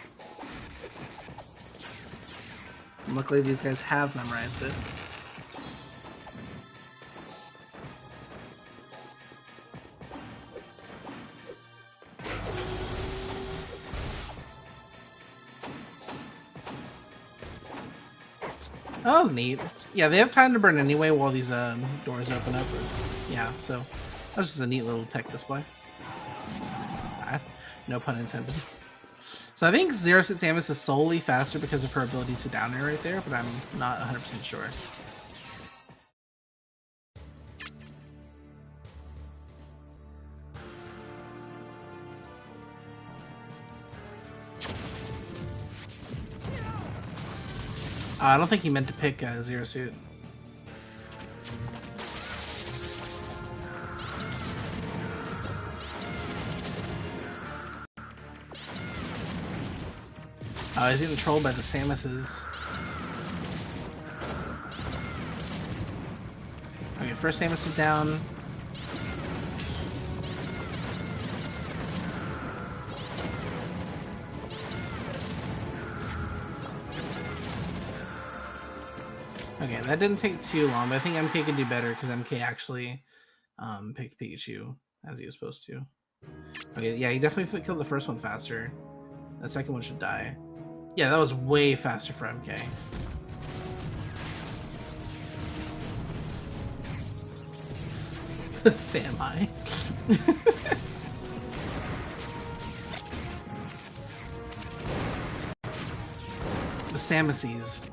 A: luckily, these guys have memorized it. Oh, that was neat. Yeah, they have time to burn anyway while these doors open up. Yeah, so that was just a neat little tech display. No pun intended. So I think Zero Suit Samus is solely faster because of her ability to down air right there, but I'm not 100% sure. I don't think he meant to pick Zero Suit. He's getting trolled by the Samuses. Okay, first Samus is down. Okay, that didn't take too long, but I think MK could do better because MK actually picked Pikachu as he was supposed to. Okay, yeah, he definitely killed the first one faster. The second one should die. Yeah, that was way faster for MK. The Sami. The Samuses.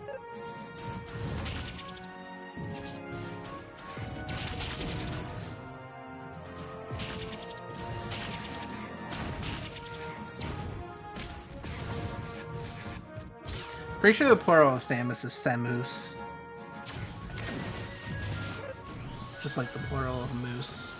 A: Pretty sure the plural of Samus is Samus. Just like the plural of moose.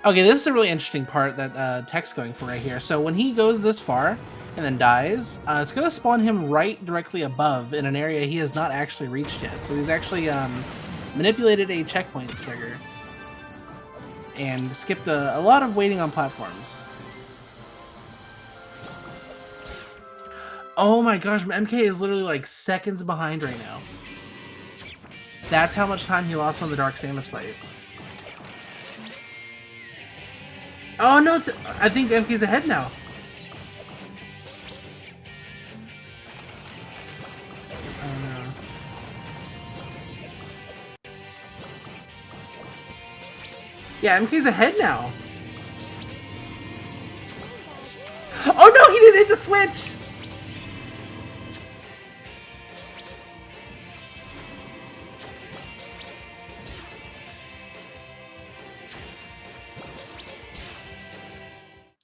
A: Okay, this is a really interesting part that Tech's going for right here. So when he goes this far and then dies, it's going to spawn him right directly above in an area he has not actually reached yet. So he's actually manipulated a checkpoint trigger and skipped a lot of waiting on platforms. Oh my gosh, MK is literally like seconds behind right now. That's how much time he lost on the Dark Samus fight. Oh no, I think MK's ahead now. Oh no. Yeah, MK's ahead now. Oh no, he didn't hit the switch!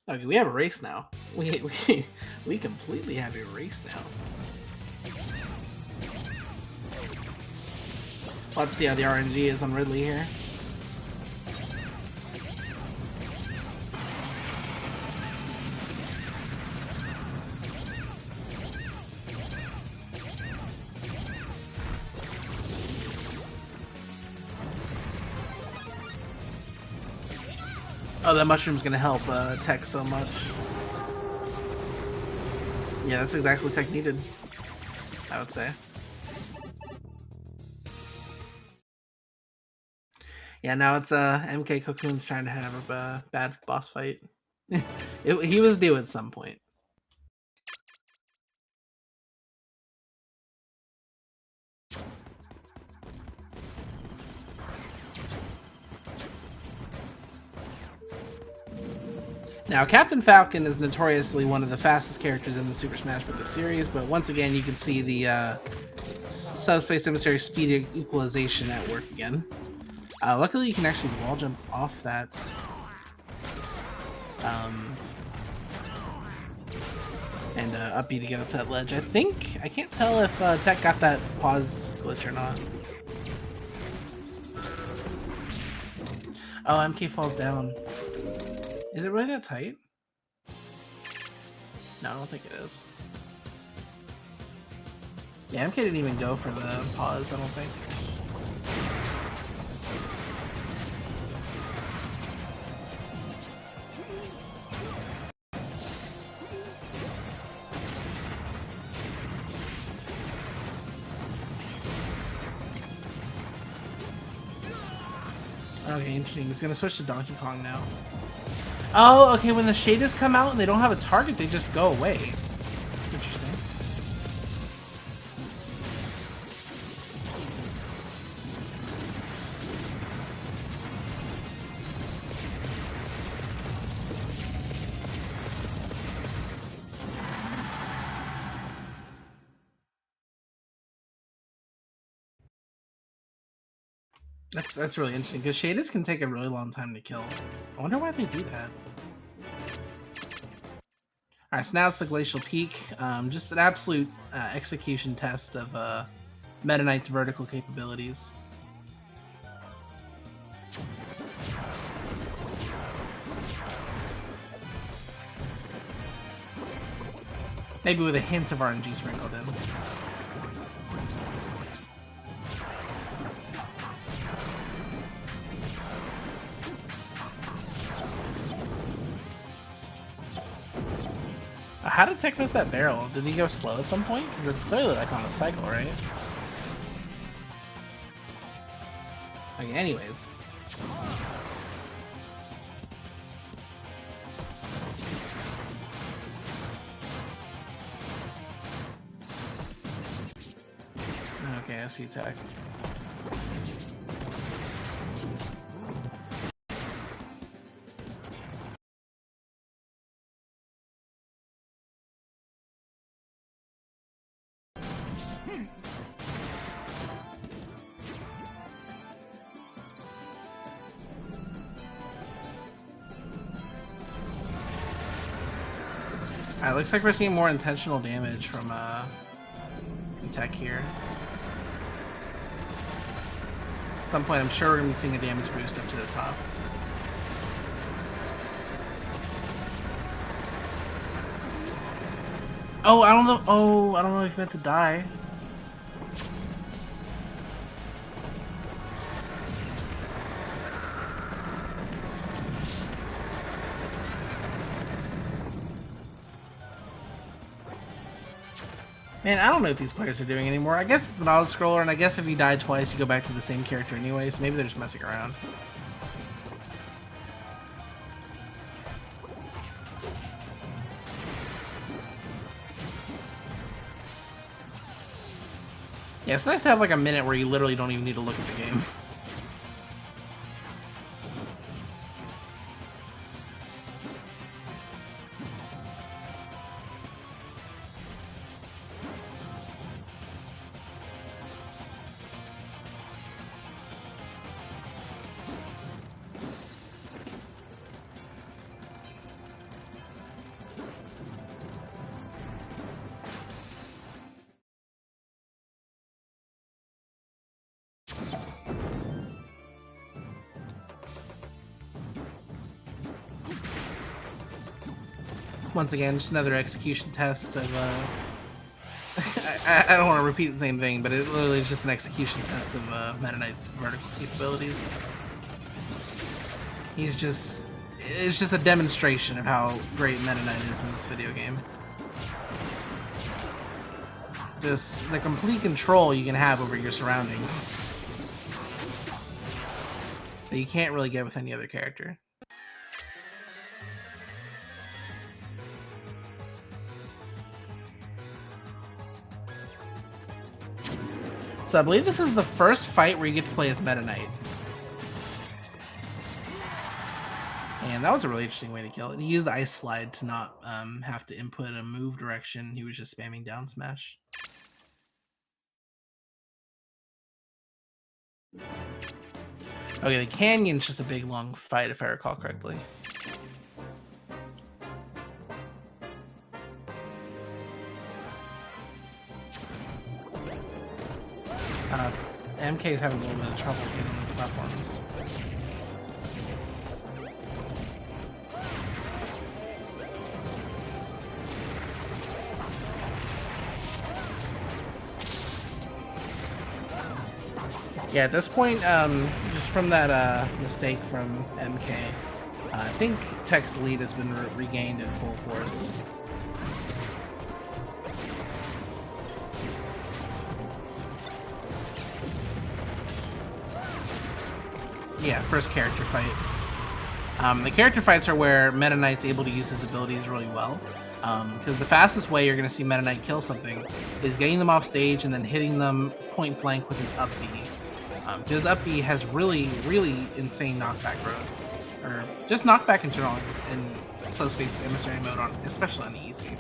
A: Okay, we have a race now. We completely have a race now. Let's see how the RNG is on Ridley here. Oh, that mushroom's gonna help Tech so much. Yeah, that's exactly what Tech needed, I would say. Yeah, now it's MKCocoon's trying to have a bad boss fight. He was due at some point. Now, Captain Falcon is notoriously one of the fastest characters in the Super Smash Bros. Series, but once again, you can see the Subspace Emissary speed equalization at work again. Luckily, you can actually wall jump off that. And up B to get up that ledge. I can't tell if Tech got that pause glitch or not. Oh, MK falls down. Is it really that tight? No, I don't think it is. Yeah, MK didn't even go for the pause, I don't think. Okay, interesting. It's gonna switch to Donkey Kong now. Oh, okay, when the shaders come out and they don't have a target, they just go away. That's interesting. That's really interesting, because shaders can take a really long time to kill. I wonder why they do that. Alright, so now it's the Glacial Peak. Just an absolute execution test of Meta Knight's vertical capabilities. Maybe with a hint of RNG sprinkled in. How did Tech miss that barrel? Did he go slow at some point? Because it's clearly like on a cycle, right? Okay, anyways. Okay, I see Tech. Alright, looks like we're seeing more intentional damage from Tech here. At some point, I'm sure we're going to be seeing a damage boost up to the top. Oh, I don't know. Oh, I don't know if he meant to die. Man, I don't know what these players are doing anymore. I guess it's an auto-scroller, and I guess if you die twice, you go back to the same character anyway, so maybe they're just messing around. Yeah, it's nice to have like a minute where you literally don't even need to look at the game. Once again, just another execution test of, I don't want to repeat the same thing, but it literally is just an execution test of Meta Knight's vertical capabilities. It's just a demonstration of how great Meta Knight is in this video game. Just the complete control you can have over your surroundings that you can't really get with any other character. So I believe this is the first fight where you get to play as Meta Knight. And that was a really interesting way to kill it. He used the ice slide to not have to input a move direction. He was just spamming down smash. Okay, the canyon's just a big long fight if I recall correctly. MK is having a little bit of trouble getting on these platforms. Yeah, at this point, just from that mistake from MK, I think Tech's lead has been regained in full force. Yeah, first character fight. The character fights are where Meta Knight's able to use his abilities really well. Because the fastest way you're going to see Meta Knight kill something is getting them off stage and then hitting them point blank with his up B. Because up B has really, really insane knockback growth. Or just knockback in general in Subspace Emissary mode, especially on easy.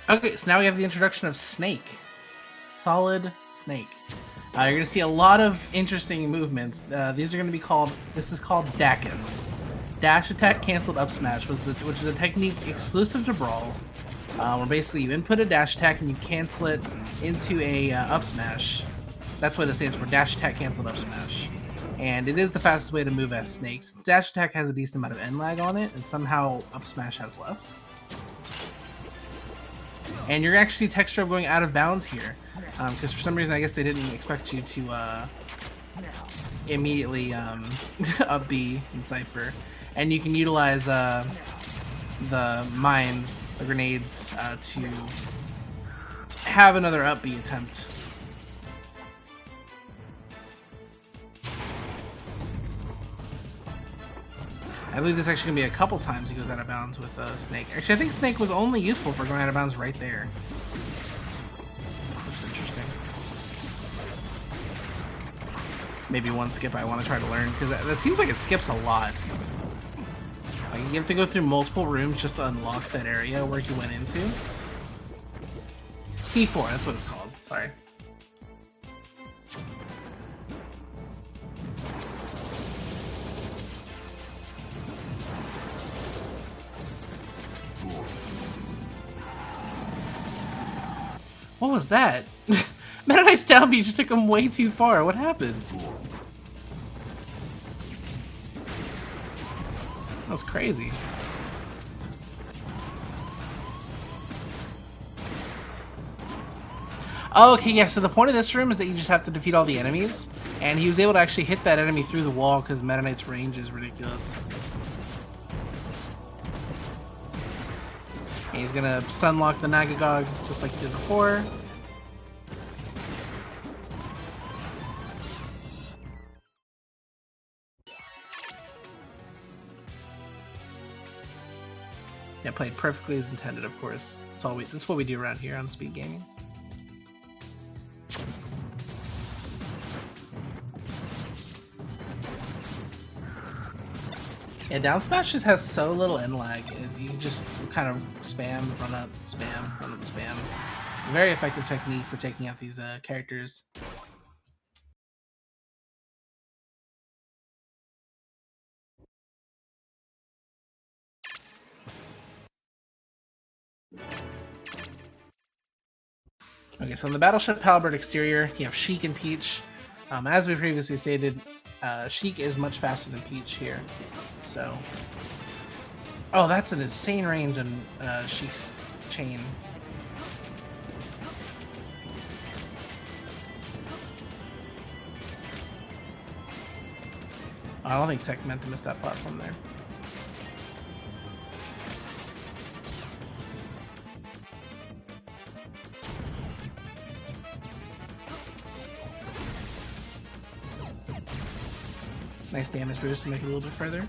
A: Okay, so now we have the introduction of Snake. Solid Snake. You're going to see a lot of interesting movements. These are going to be called, this is called Dacus. Dash attack canceled up smash, which is a technique exclusive to Brawl. Where basically you input a dash attack and you cancel it into a up smash. That's what it stands for, dash attack canceled up smash. And it is the fastest way to move as Snake. Since dash attack has a decent amount of end lag on it, and somehow up smash has less. And you're actually Techstrobe going out of bounds here, because for some reason I guess they didn't expect you to immediately up B in Cypher, and you can utilize the mines, the grenades, to have another up B attempt. I believe this actually going to be a couple times he goes out of bounds with Snake. Actually, I think Snake was only useful for going out of bounds right there. Which is interesting. Maybe one skip I want to try to learn, because that seems like it skips a lot. Like, you have to go through multiple rooms just to unlock that area where he went into. C4, that's what it's called. Sorry. What was that? Meta Knight's down B just took him way too far. What happened? That was crazy. Oh, okay, yeah, so the point of this room is that you just have to defeat all the enemies. And he was able to actually hit that enemy through the wall because Meta Knight's range is ridiculous. And he's gonna stun lock the Nagagog just like he did before. Yeah, played perfectly as intended, of course. That's what we do around here on SpeedGaming. Yeah, down smash just has so little end lag. You just kind of spam, run up, spam. Very effective technique for taking out these characters. Okay, so on the Battleship Halberd exterior, you have Sheik and Peach. As we previously stated, Sheik is much faster than Peach here. So, oh, that's an insane range on Sheik's chain. I don't think Tech meant to miss that platform there. Nice damage boost to make it a little bit further.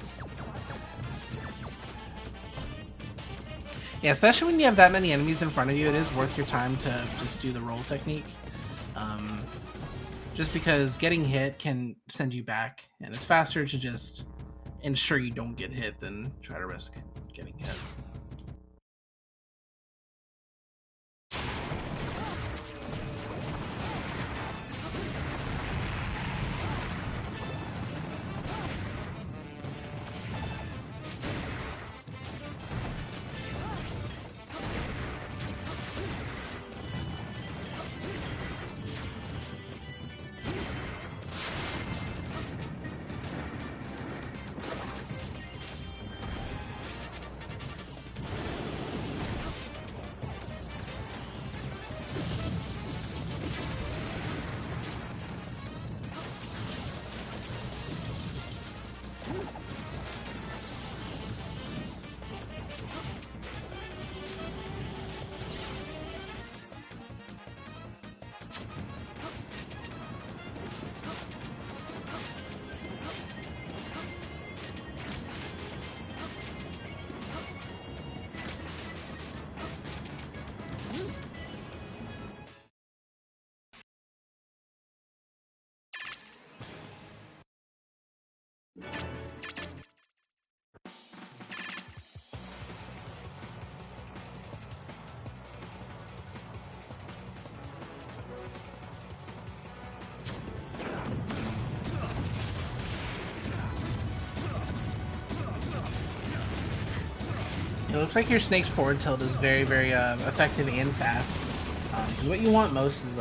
A: Yeah, especially when you have that many enemies in front of you, it is worth your time to just do the roll technique. Just because getting hit can send you back, and it's faster to just ensure you don't get hit than try to risk getting hit. It looks like your snake's forward tilt is very, very effective and fast. What you want most is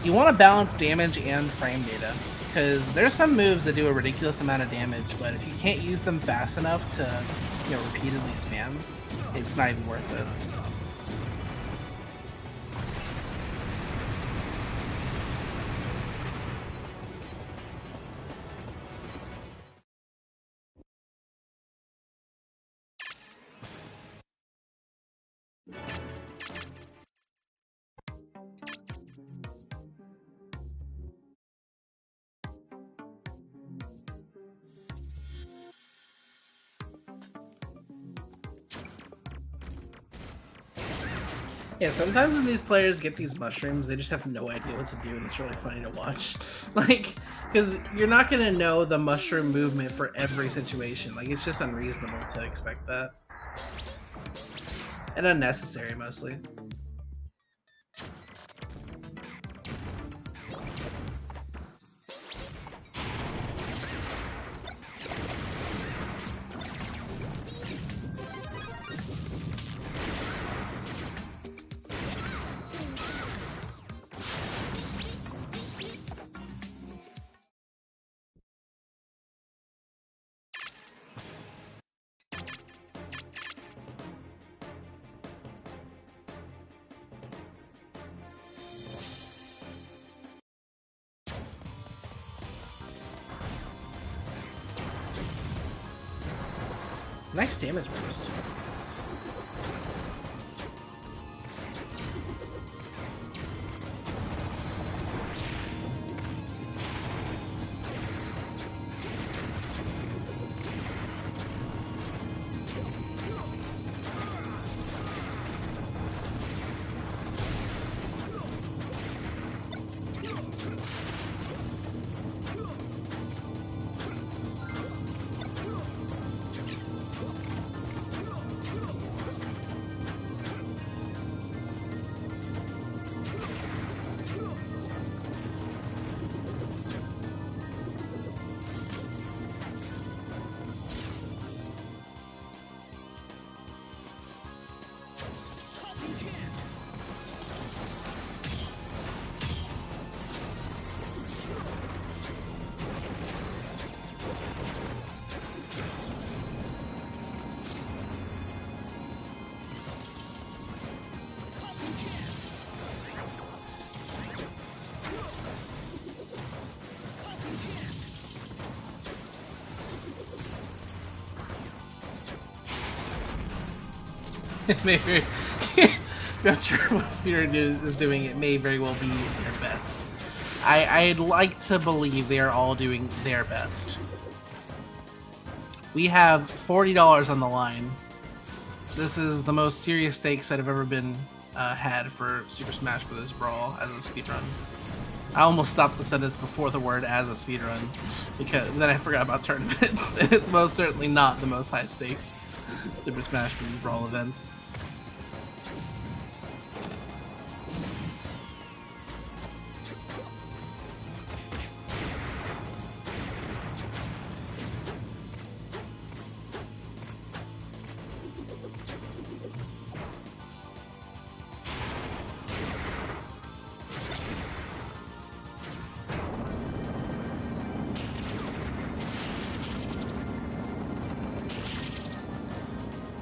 A: you want to balance damage and frame data, because there's some moves that do a ridiculous amount of damage, but if you can't use them fast enough to, you know, repeatedly spam, it's not even worth it. Yeah, sometimes when these players get these mushrooms, they just have no idea what to do, and it's really funny to watch. Like, because you're not going to know the mushroom movement for every situation. Like, it's just unreasonable to expect that. And unnecessary, mostly. Nice damage boost. Maybe I'm not sure what Speeder is doing. It may very well be their best. I'd like to believe they are all doing their best. We have $40 on the line. This is the most serious stakes that have ever been had for Super Smash Bros. Brawl as a speedrun. I almost stopped the sentence before the word "as a speedrun" because then I forgot about tournaments, and it's most certainly not the most high stakes Super Smash Bros. Brawl event.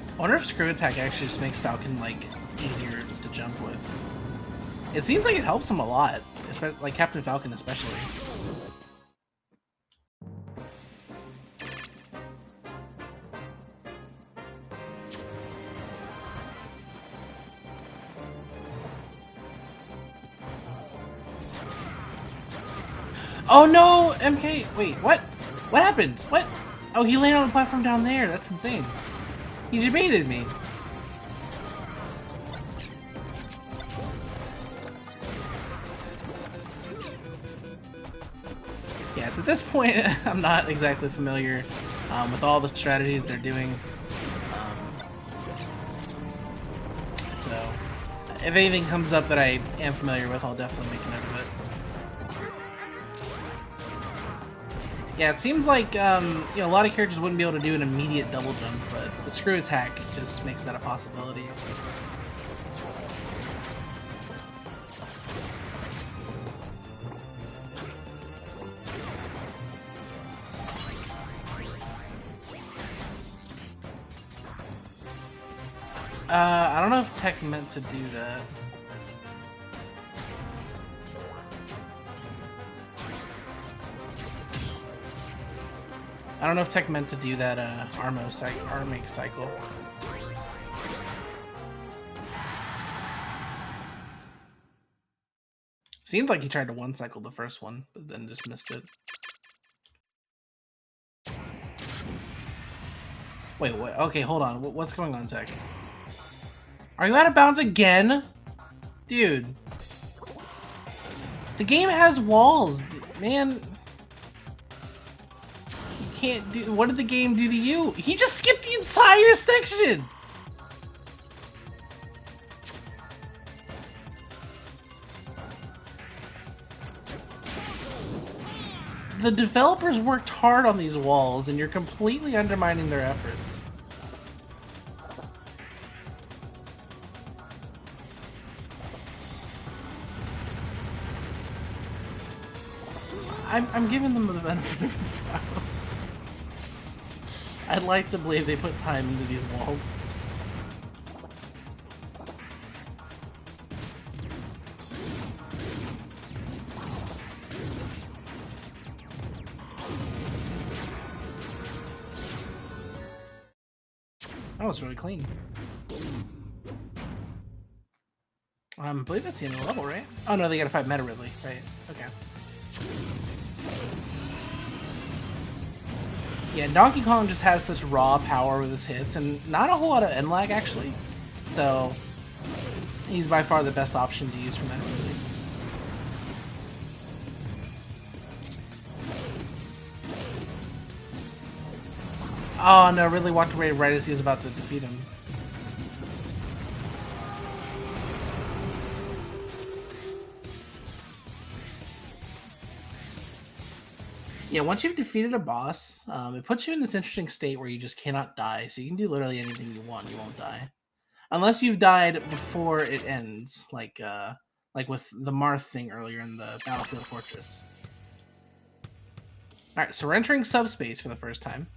A: I wonder if Screw Attack actually just makes Falcon, like, easier to jump with. It seems like it helps him a lot, like Captain Falcon especially. Oh no, MK, wait, what? What happened? What? Oh, he landed on the platform down there, that's insane. He debated me. Yeah, at this point, I'm not exactly familiar with all the strategies they're doing. So, if anything comes up that I am familiar with, I'll definitely make a note of it. Yeah, it seems like you know, a lot of characters wouldn't be able to do an immediate double jump, but the Screw Attack just makes that a possibility. I don't know if Tech meant to do that. I don't know if Tech meant to do that Armake cycle. Seemed like he tried to one cycle the first one, but then just missed it. Wait, what? Okay, hold on. What's going on, Tech? Are you out of bounds again? Dude. The game has walls, man. Can't do. What did the game do to you? He just skipped the entire section. The developers worked hard on these walls, and you're completely undermining their efforts. I'm giving them the benefit of the doubt. I'd like to believe they put time into these walls. Oh, it's really clean. I believe that's the end of the level, right? Oh no, they gotta fight Meta Ridley, right? Okay. Yeah, Donkey Kong just has such raw power with his hits, and not a whole lot of end lag, actually. So, he's by far the best option to use for Meta Ridley. Oh no, Ridley walked away right as he was about to defeat him. Yeah, once you've defeated a boss, it puts you in this interesting state where you just cannot die. So you can do literally anything you want, you won't die. Unless you've died before it ends, like with the Marth thing earlier in the Battlefield Fortress. Alright, so we're entering Subspace for the first time.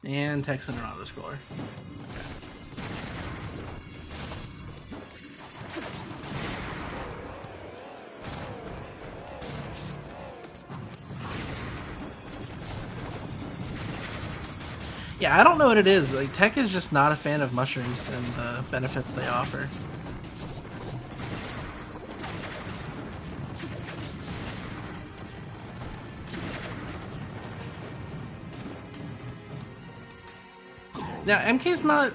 A: And text in an auto-scroller. Yeah, I don't know what it is. Like, Tech is just not a fan of mushrooms and the benefits they offer. Now, MK's not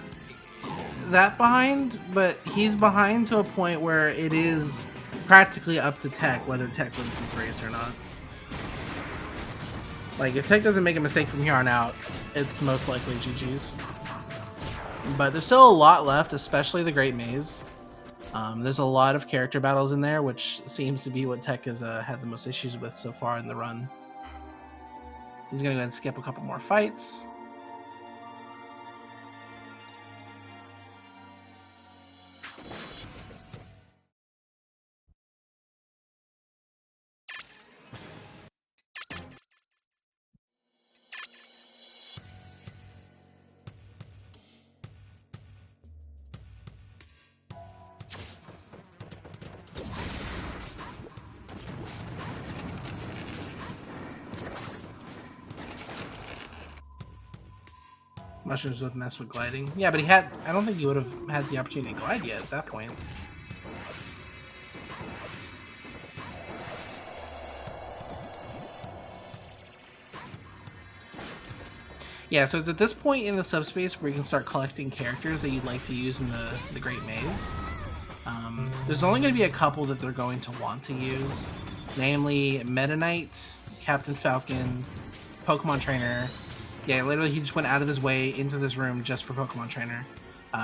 A: that behind, but he's behind to a point where it is practically up to Tech whether Tech wins this race or not. Like, if Tech doesn't make a mistake from here on out, it's most likely GG's. But there's still a lot left, especially the Great Maze. There's a lot of character battles in there, which seems to be what Tech has had the most issues with so far in the run. He's going to go ahead and skip a couple more fights. Mushrooms would mess with gliding. Yeah, but I don't think he would have had the opportunity to glide yet at that point. Yeah, so it's at this point in the subspace where you can start collecting characters that you'd like to use in the Great Maze. There's only going to be a couple that they're going to want to use, namely Meta Knight, Captain Falcon, Pokemon Trainer. Yeah, literally he just went out of his way into this room just for Pokemon Trainer.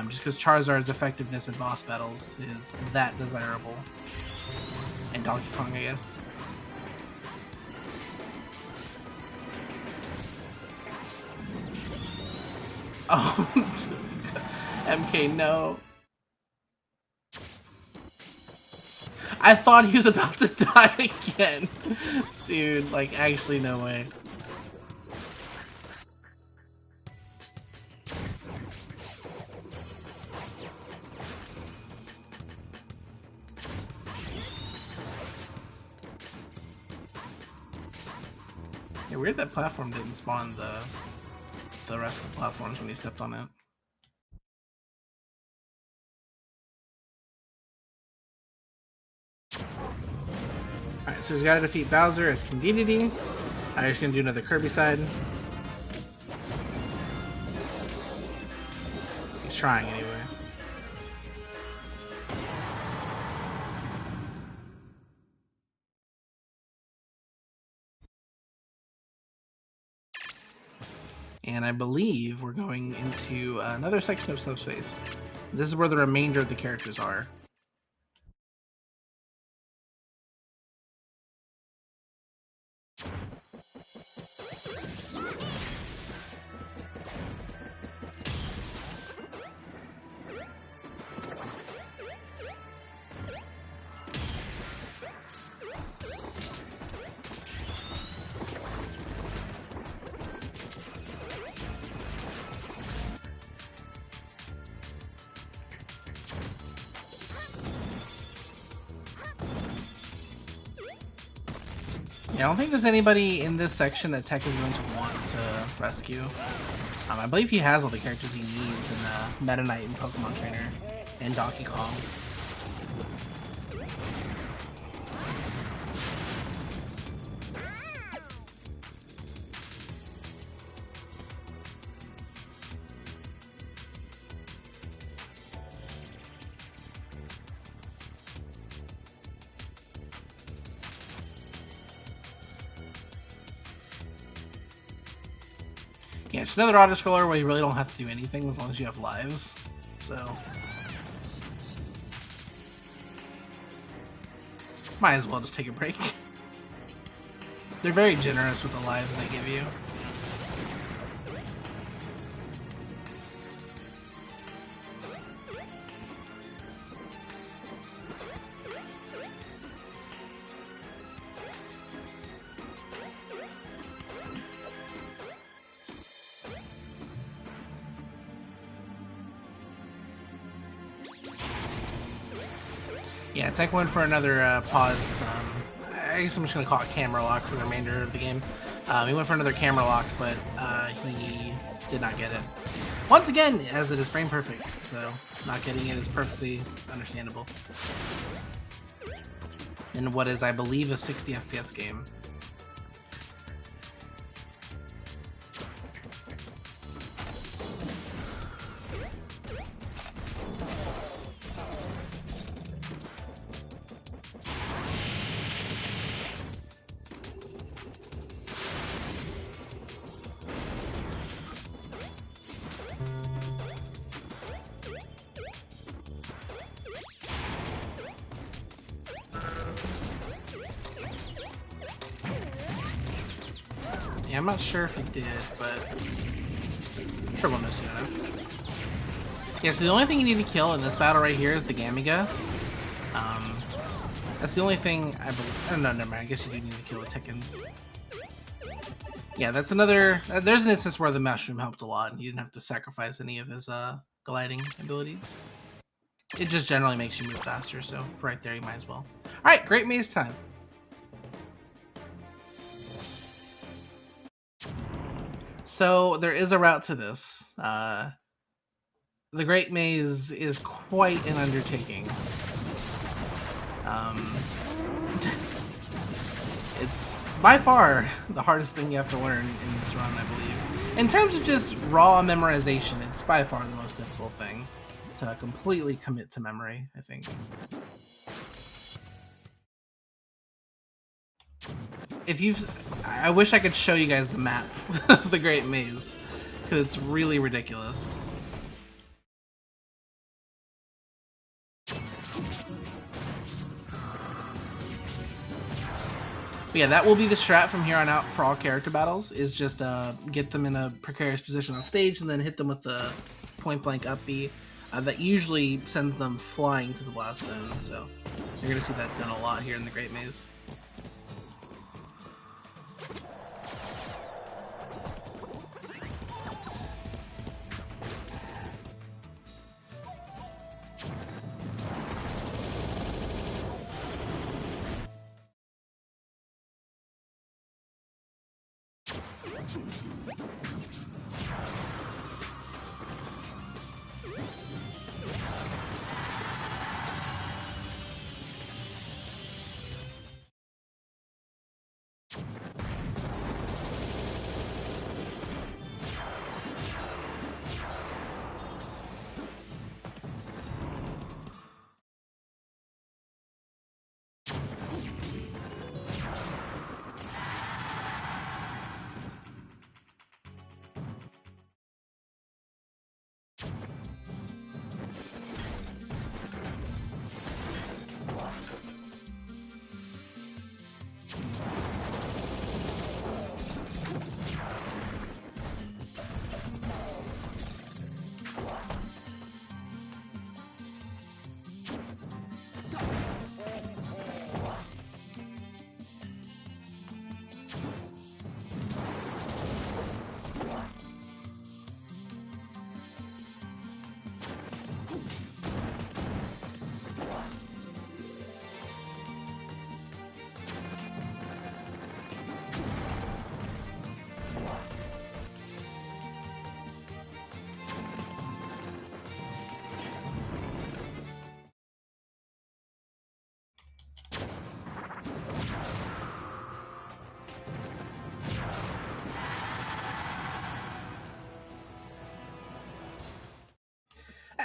A: Just because Charizard's effectiveness in boss battles is that desirable. And Donkey Kong, I guess. Oh, MK, no. I thought he was about to die again. Dude, like, actually, no way. Yeah, weird that platform didn't spawn the rest of the platforms when he stepped on it. Alright, so he's got to defeat Bowser as Condidity. I'm just going to do another Kirby side. He's trying anyway. And I believe we're going into another section of Subspace. This is where the remainder of the characters are. Yeah, I don't think there's anybody in this section that Tech is going to want to rescue. I believe he has all the characters he needs in Meta Knight and Pokemon Trainer and Donkey Kong. Yeah, it's another auto-scroller where you really don't have to do anything as long as you have lives, so... Might as well just take a break. They're very generous with the lives they give you. Yeah, Tech went for another pause. I guess I'm just going to call it camera lock for the remainder of the game. He went for another camera lock, but he did not get it. Once again, as it is frame perfect, so not getting it is perfectly understandable. In what is, I believe, a 60 FPS game. Yeah, I'm not sure if he did, but I'm sure we'll know soon enough. Yeah, so the only thing you need to kill in this battle right here is the Gamiga. That's the only thing I believe. Oh, no, never mind. I guess you do need to kill the Tickens. Yeah, that's another. There's an instance where the mushroom helped a lot, and you didn't have to sacrifice any of his gliding abilities. It just generally makes you move faster, so right there you might as well. All right, Great Maze time. So there is a route to this. The Great Maze is quite an undertaking. It's by far the hardest thing you have to learn in this run, I believe. In terms of just raw memorization, it's by far the most difficult thing to completely commit to memory, I think. I wish I could show you guys the map of the Great Maze, because it's really ridiculous. But yeah, that will be the strat from here on out for all character battles, is just get them in a precarious position on stage and then hit them with the point blank up B. That usually sends them flying to the blast zone, so you're going to see that done a lot here in the Great Maze.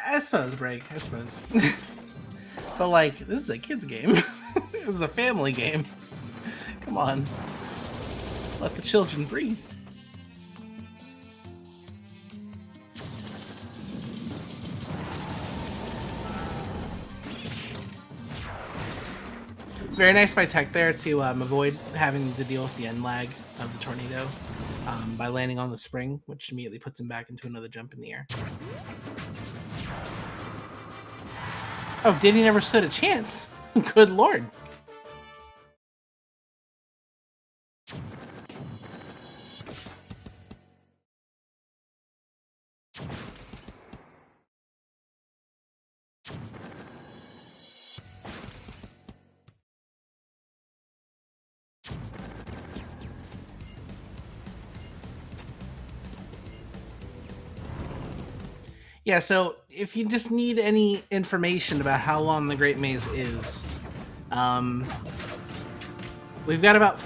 A: I suppose, Break. I suppose. But, like, this is a kid's game. This is a family game. Come on. Let the children breathe. Very nice by Tech there to avoid having to deal with the end lag of the tornado by landing on the spring, which immediately puts him back into another jump in the air. Oh, Diddy never stood a chance. Good lord. Yeah, so if you just need any information about how long the Great Maze is, we've got about...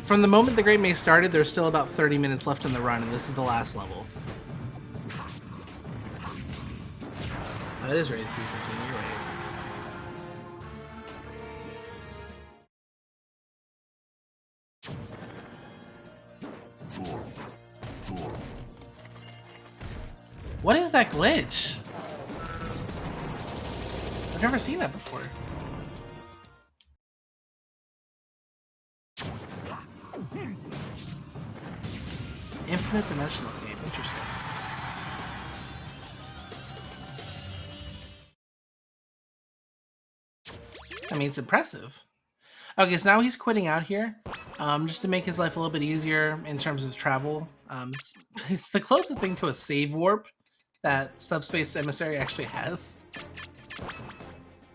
A: From the moment the Great Maze started, there's still about 30 minutes left in the run, and this is the last level. Oh, it is rated 215, you're right. What is that glitch? I've never seen that before. Infinite dimensional game, interesting. I mean, it's impressive. Okay, so now he's quitting out here, just to make his life a little bit easier in terms of travel. It's the closest thing to a save warp that Subspace Emissary actually has.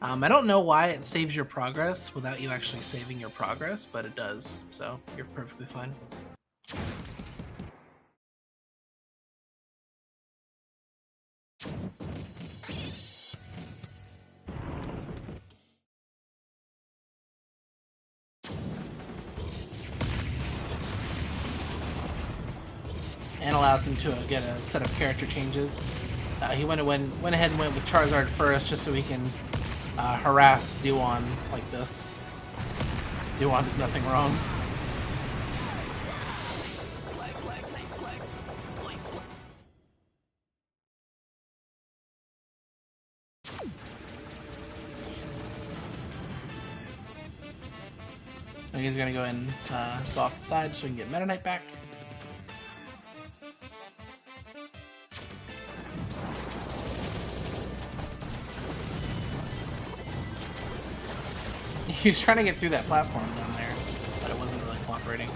A: I don't know why it saves your progress without you actually saving your progress, but it does, so you're perfectly fine. And allows him to get a set of character changes. He went ahead and went with Charizard first, just so he can harass Duon like this. Duon did nothing wrong. And he's gonna go ahead and go off the side so we can get Meta Knight back. He was trying to get through that platform down there, but it wasn't really cooperating.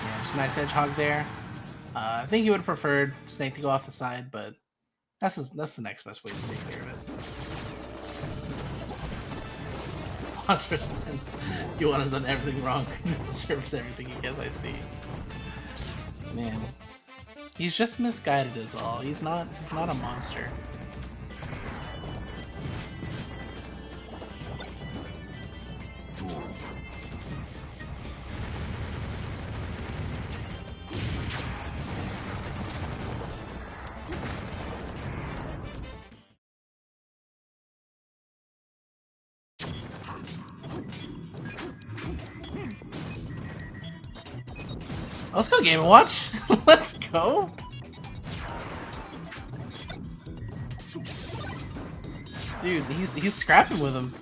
A: Yeah, just a nice edge hog there. I think he would have preferred Snake to go off the side, but that's the next best way to take care of it. Yuan has done everything wrong. He deserves everything he gets, I see. Man. He's just misguided is all. He's not a monster. Let's go, Game & Watch. Let's go. Dude, he's scrapping with him.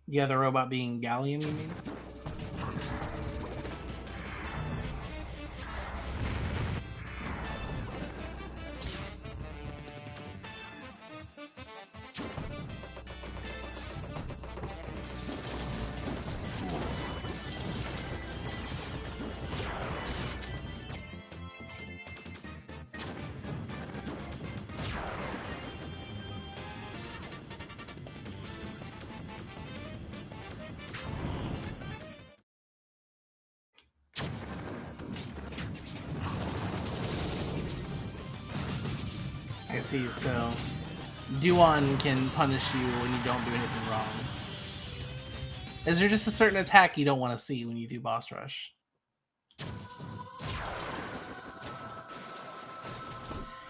A: Yeah, the robot being Gallium, you mean? I see, so Duon can punish you when you don't do anything wrong. Is there just a certain attack you don't want to see when you do boss rush?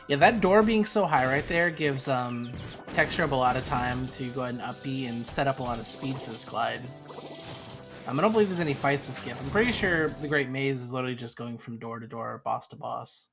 A: Yeah, that door being so high right there gives Techstrobe a lot of time to go ahead and up B and set up a lot of speed for this glide. I don't believe there's any fights to skip. I'm pretty sure the Great Maze is literally just going from door to door, boss to boss.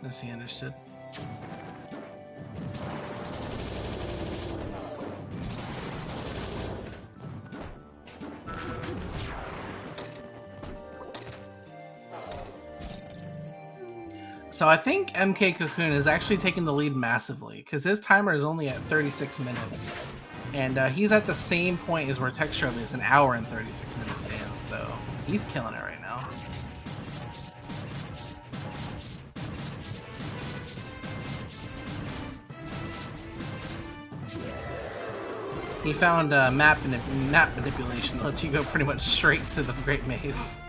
A: Yes, he understood. So I think MKCocoon is actually taking the lead massively because his timer is only at 36 minutes. And he's at the same point as where Techstrobe is, 1 hour and 36 minutes in. So he's killing it right now. He found map manipulation that lets you go pretty much straight to the Great Maze.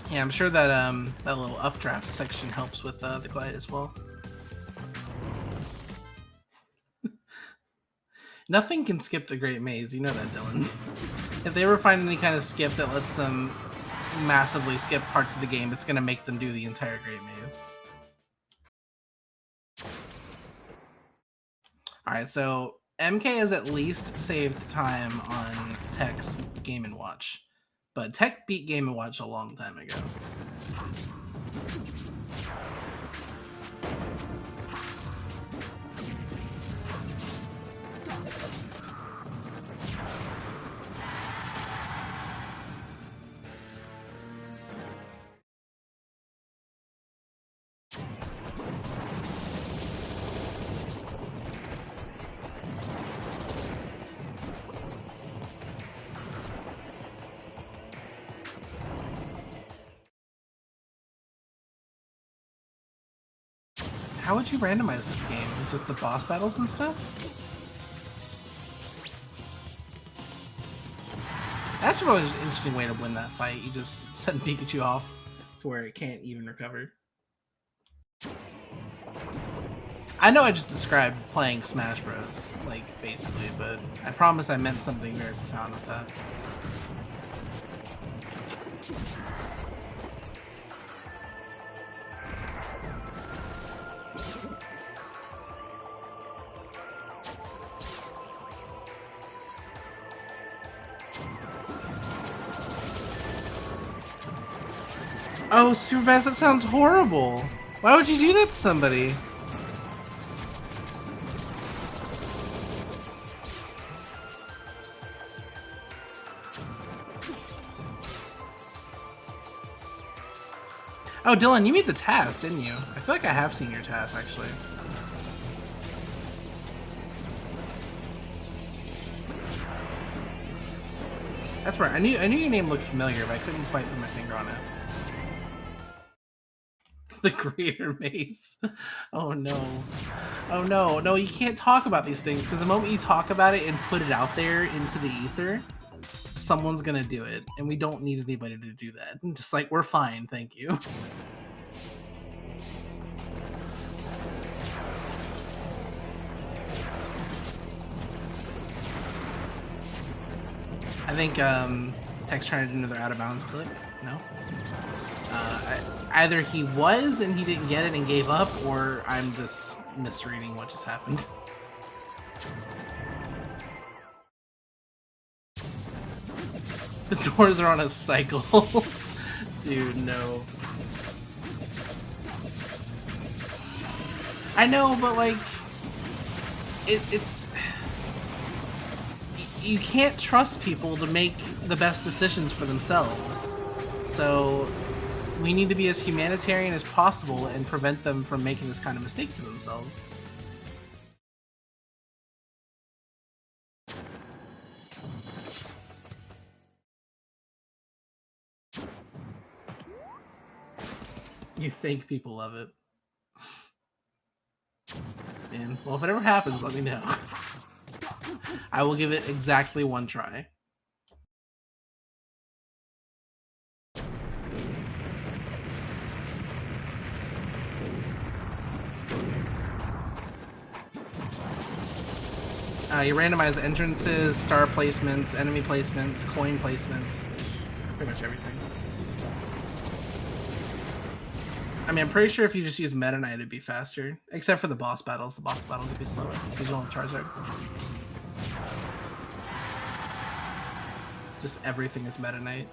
A: Yeah, I'm sure that that little updraft section helps with the glide as well. Nothing can skip the Great Maze, you know that, Dylan. If they ever find any kind of skip that lets them massively skip parts of the game, it's going to make them do the entire Great Maze. Alright, so MK has at least saved time on Tech's Game & Watch. But Tech beat Game & Watch a long time ago. How would you randomize this game? Just the boss battles and stuff? That's a really interesting way to win that fight. You just send Pikachu off to where it can't even recover. I know I just described playing Smash Bros, like, basically, but I promise I meant something very profound with that. Oh, Superbass, that sounds horrible. Why would you do that to somebody? Oh, Dylan, you made the task, didn't you? I feel like I have seen your task, actually. That's right. I knew your name looked familiar, but I couldn't quite put my finger on it. The Greater Maze. Oh no. Oh no. No, you can't talk about these things, because the moment you talk about it and put it out there into the ether, someone's gonna do it, and we don't need anybody to do that. Just like, we're fine, thank you. I think Tech's trying to do another out of bounds clip. No? Either he was and he didn't get it and gave up, or I'm just misreading what just happened. The doors are on a cycle. Dude, no. I know, but like, it's... You can't trust people to make the best decisions for themselves. So we need to be as humanitarian as possible and prevent them from making this kind of mistake to themselves. You think people love it. Man, well, if it ever happens, let me know. I will give it exactly one try. You randomize entrances, star placements, enemy placements, coin placements, pretty much everything. I mean, I'm pretty sure if you just use Meta Knight, it'd be faster. Except for the boss battles. The boss battles would be slower because you don't have Charizard. Just everything is Meta Knight.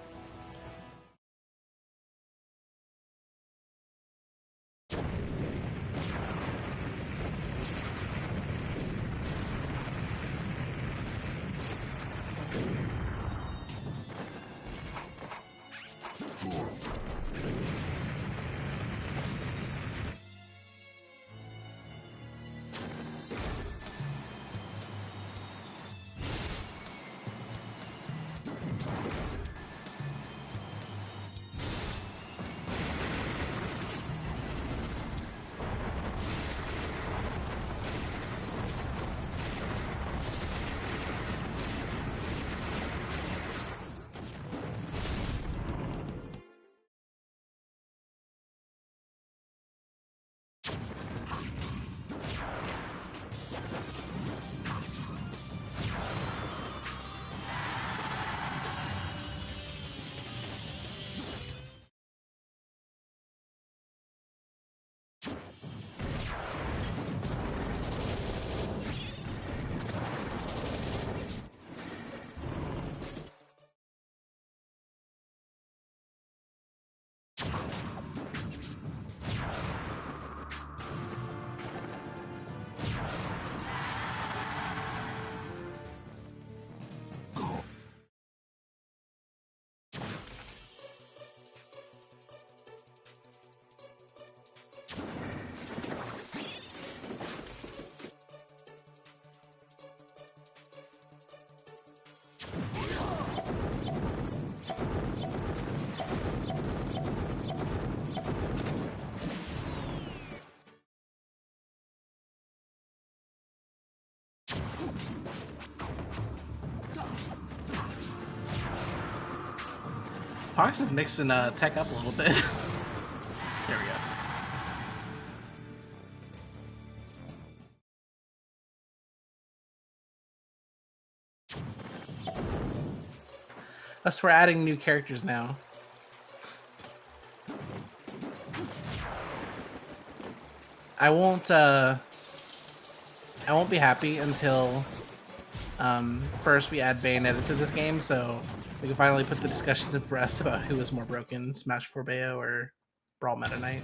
A: Fox is mixing tech up a little bit. There we go. Us, we're adding new characters now. I won't be happy until first we add Bayonetta to this game, so we can finally put the discussion to rest about who is more broken, Smash 4 Bayo or Brawl Meta Knight.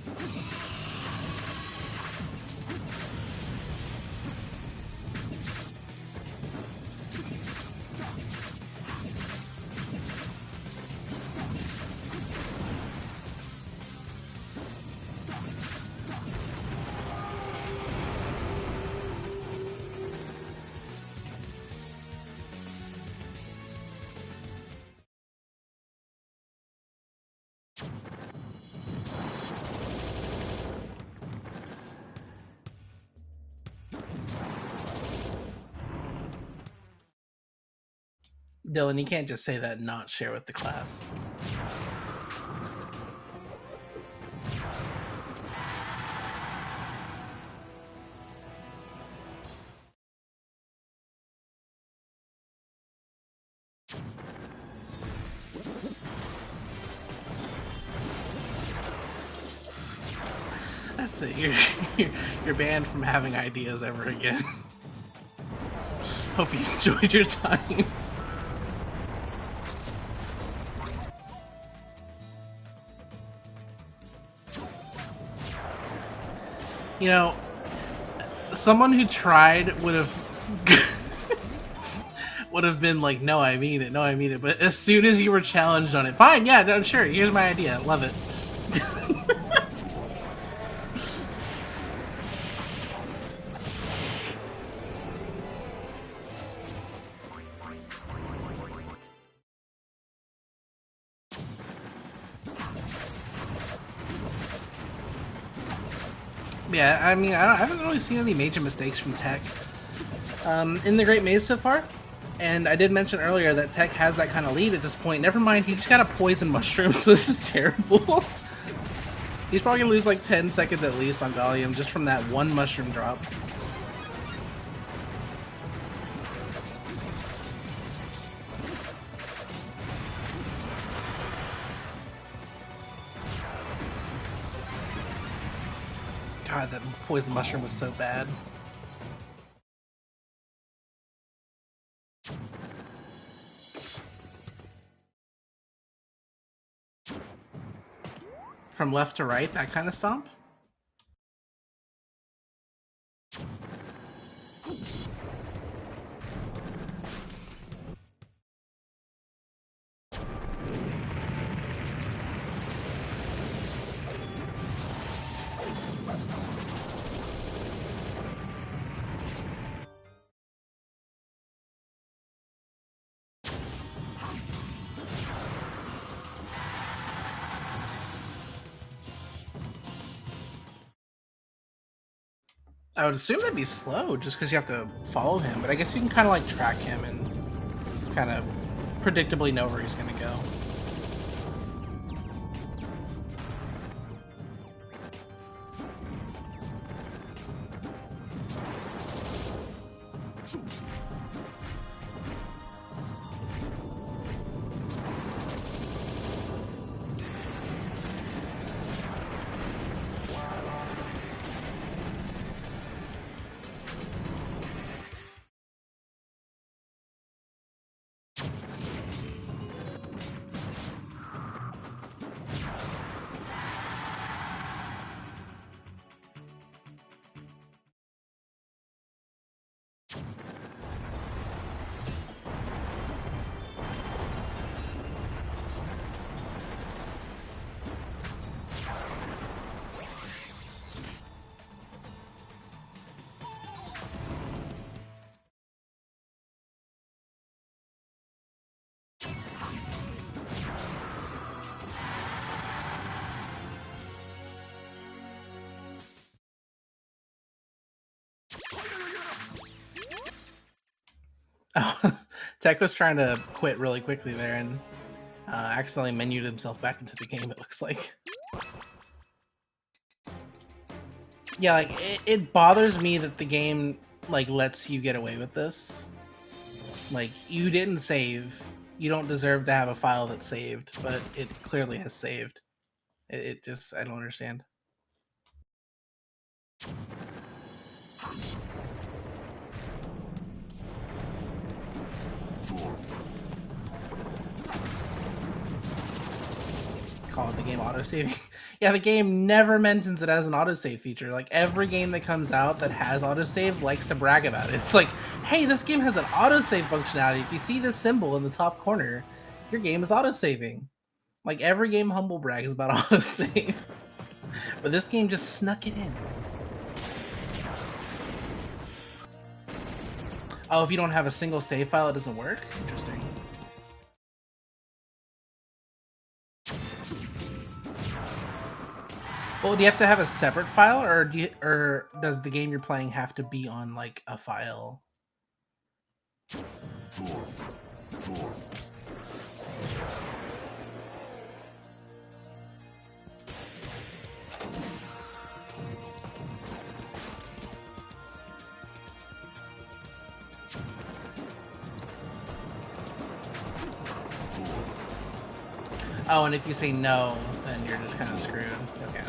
A: Dylan, you can't just say that and not share with the class. That's it. You're banned from having ideas ever again. Hope you enjoyed your time. You know, someone who tried would have been like, no, I mean it, no, I mean it. But as soon as you were challenged on it, fine, yeah, no, sure, here's my idea, love it. Yeah, I mean, I haven't really seen any major mistakes from Tech in the Great Maze so far. And I did mention earlier that Tech has that kind of lead at this point. Never mind, he just got a poison mushroom, so this is terrible. He's probably going to lose like 10 seconds at least on Gallium just from that one mushroom drop. God, that poison mushroom was so bad. From left to right, that kind of stomp? I would assume that'd be slow just because you have to follow him, but I guess you can kind of like track him and kind of predictably know where he's going to go. Oh, Tech was trying to quit really quickly there and accidentally menued himself back into the game, it looks like. Yeah, like, it bothers me that the game, like, lets you get away with this. Like, you didn't save. You don't deserve to have a file that's saved, but it clearly has saved. It just, I don't understand. Call it the game autosaving. Yeah, the game never mentions it as an autosave feature. Like, every game that comes out that has autosave likes to brag about it. It's like, hey, this game has an autosave functionality. If you see this symbol in the top corner, your game is autosaving. Like, every game humble brags about autosave. But this game just snuck it in. Oh, if you don't have a single save file, it doesn't work? Interesting. Well, do you have to have a separate file, or does the game you're playing have to be on like a file? Four. Oh, and if you say no, then you're just kind of screwed. Okay.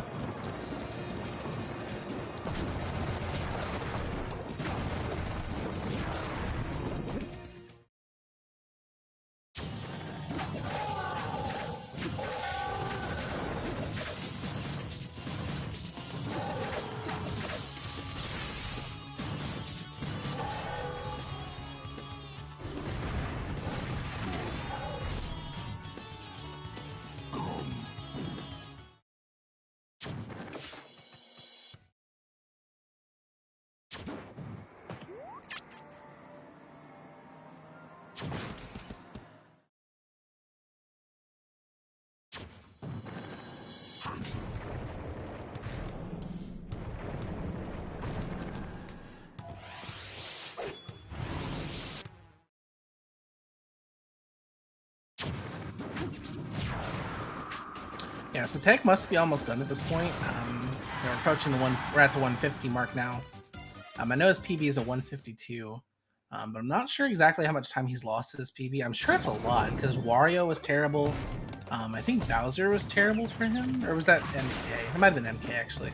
A: Yeah, so Tech must be almost done at this point. We're approaching we're at the 150 mark now. I know his PB is a 152, but I'm not sure exactly how much time he's lost to this PB. I'm sure it's a lot, because Wario was terrible. I think Bowser was terrible for him, or was that MK? It might have been MK, actually.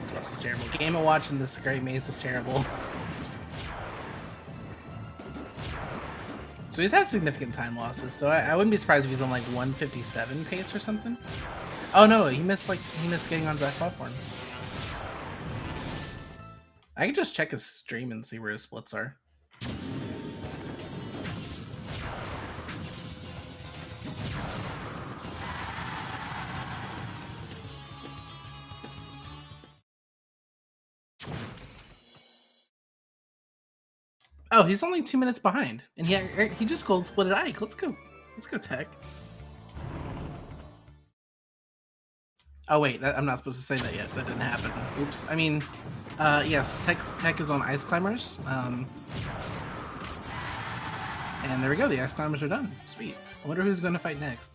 A: This is terrible. Game & Watch in this Great Maze was terrible. So he's had significant time losses, so I wouldn't be surprised if he's on like 157 pace or something. Oh no, he missed getting onto that platform. I can just check his stream and see where his splits are. Oh, he's only 2 minutes behind, and he just gold splitted Ike. Let's go, Tech. Oh wait, I'm not supposed to say that yet. That didn't happen. Oops. I mean, yes, Tech is on Ice Climbers. And there we go. The Ice Climbers are done. Sweet. I wonder who's going to fight next.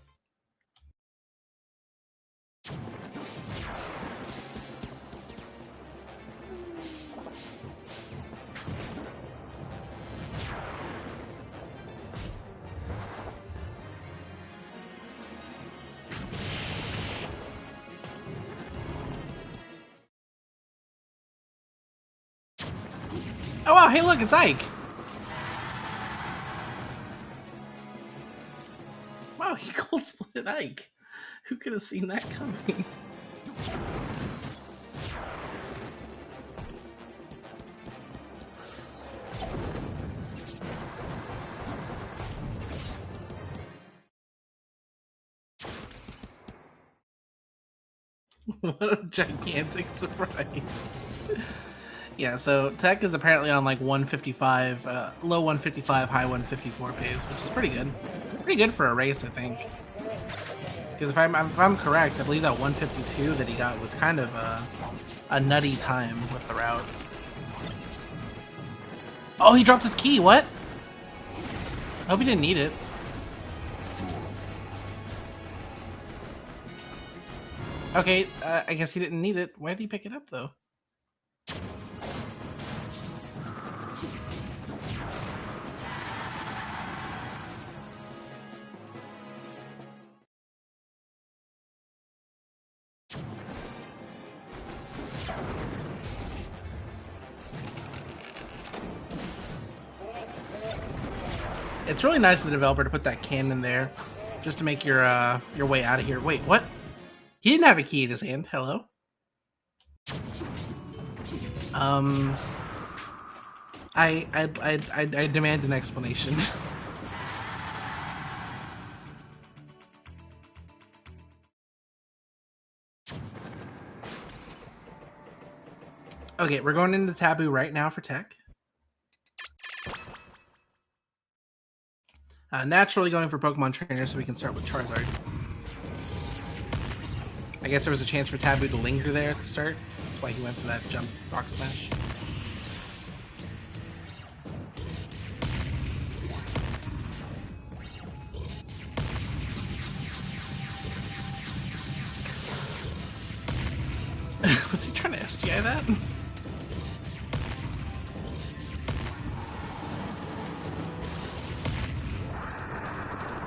A: Oh wow, hey look, it's Ike! Wow, he gold splitted Ike. Who could have seen that coming? What a gigantic surprise. Yeah, so Tech is apparently on like 155, low 155, high 154 pace, which is pretty good. Pretty good for a race, I think. Because if I'm correct, I believe that 152 that he got was kind of a nutty time with the route. Oh, he dropped his key. What? I hope he didn't need it. Okay, I guess he didn't need it. Why did he pick it up though? It's really nice of the developer to put that cannon there, just to make your way out of here. Wait, what? He didn't have a key in his hand. Hello. I demand an explanation. Okay, we're going into Taboo right now for Tech. Naturally going for Pokemon Trainer so we can start with Charizard. I guess there was a chance for Taboo to linger there at the start. That's why he went for that jump rock smash. Was he trying to SDI that?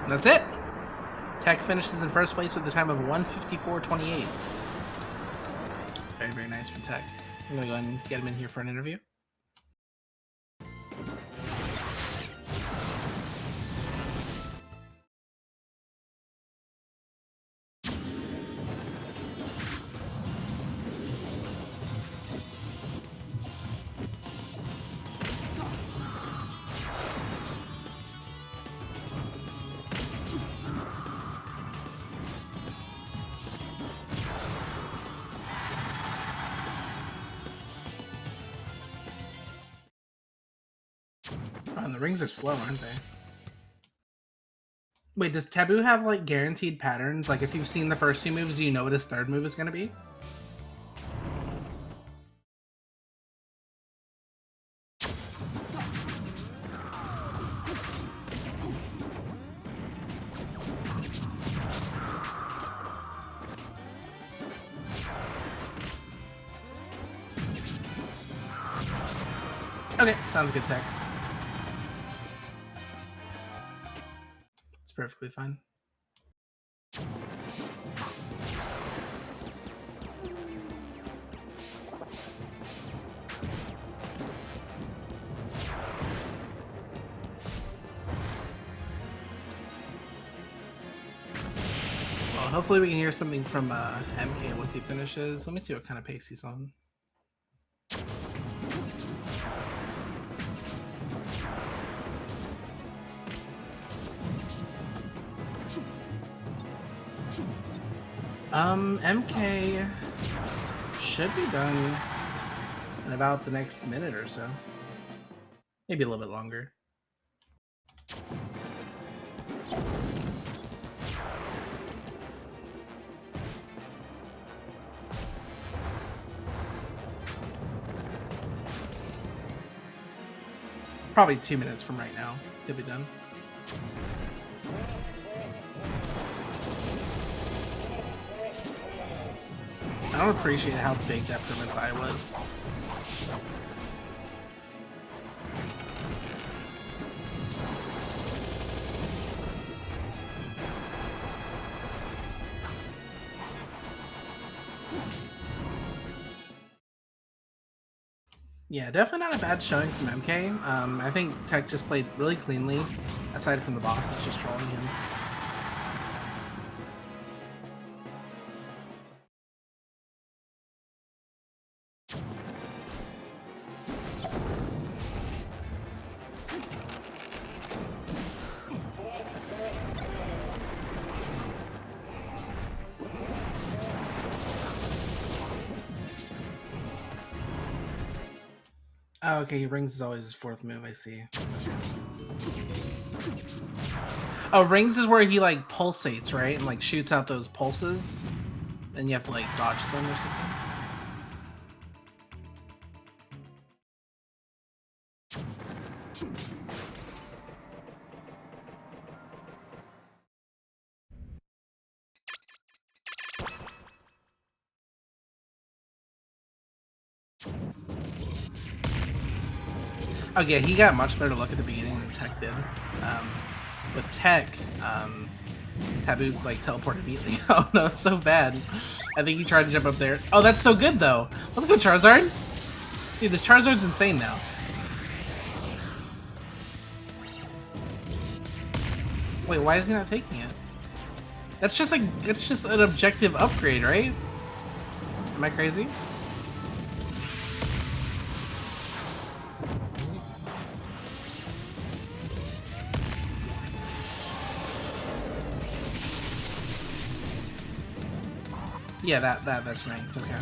A: That's it. Tech finishes in first place with a time of 1:54.28. Very, very nice from Tech. I'm gonna go ahead and get him in here for an interview. Oh, and the rings are slow, aren't they? Wait, does Taboo have like guaranteed patterns? Like if you've seen the first two moves, do you know what his third move is gonna be? Okay, sounds good, Tech. It's perfectly fine. hopefully we can hear something from MK once he finishes. Let me see what kind of pace he's on. MK should be done in about the next minute or so. Maybe a little bit longer. Probably 2 minutes from right now. He'll be done. I don't appreciate how big that Permit's eye was. Yeah, definitely not a bad showing from MK. I think Tech just played really cleanly, aside from the bosses just trolling him. Oh, okay, Rings is always his fourth move, I see. Oh, Rings is where he like pulsates, right? And like shoots out those pulses. And you have to like dodge them or something. Okay, he got much better look at the beginning than Tech did. With Tech, Taboo like teleported immediately. Oh no, it's so bad. I think he tried to jump up there. Oh, that's so good though. Let's go, Charizard. Dude, this Charizard's insane now. Wait, why is he not taking it? That's just like, it's just an objective upgrade, right? Am I crazy? Yeah, that's right. It's okay.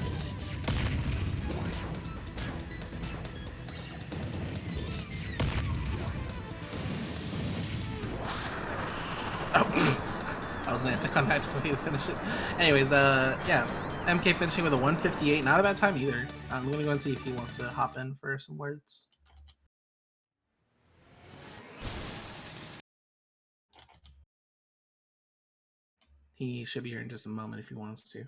A: Oh, I was going to contact me to finish it. Anyways, yeah, MK finishing with a 158. Not a bad time either. I'm gonna go and see if he wants to hop in for some words. He should be here in just a moment if he wants to.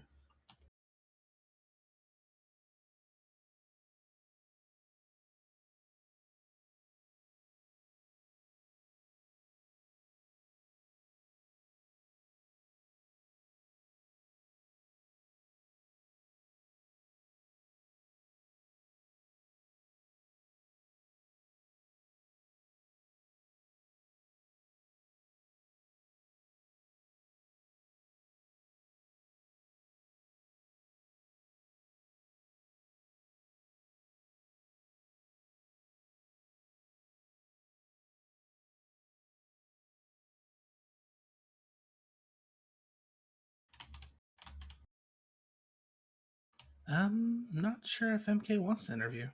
A: Not sure if MK wants to interview.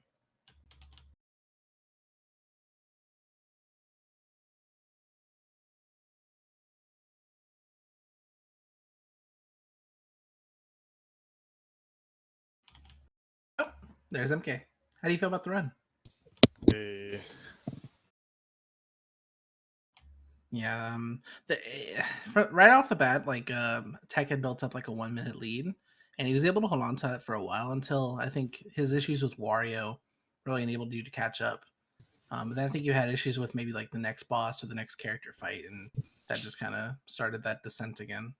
A: Oh, there's MK. How do you feel about the run?
B: Hey.
A: Yeah, right off the bat, like Tech had built up like a 1 minute lead, and he was able to hold on to it for a while until I think his issues with Wario really enabled you to catch up. But then I think you had issues with maybe like the next boss or the next character fight, and that just kind of started that descent again.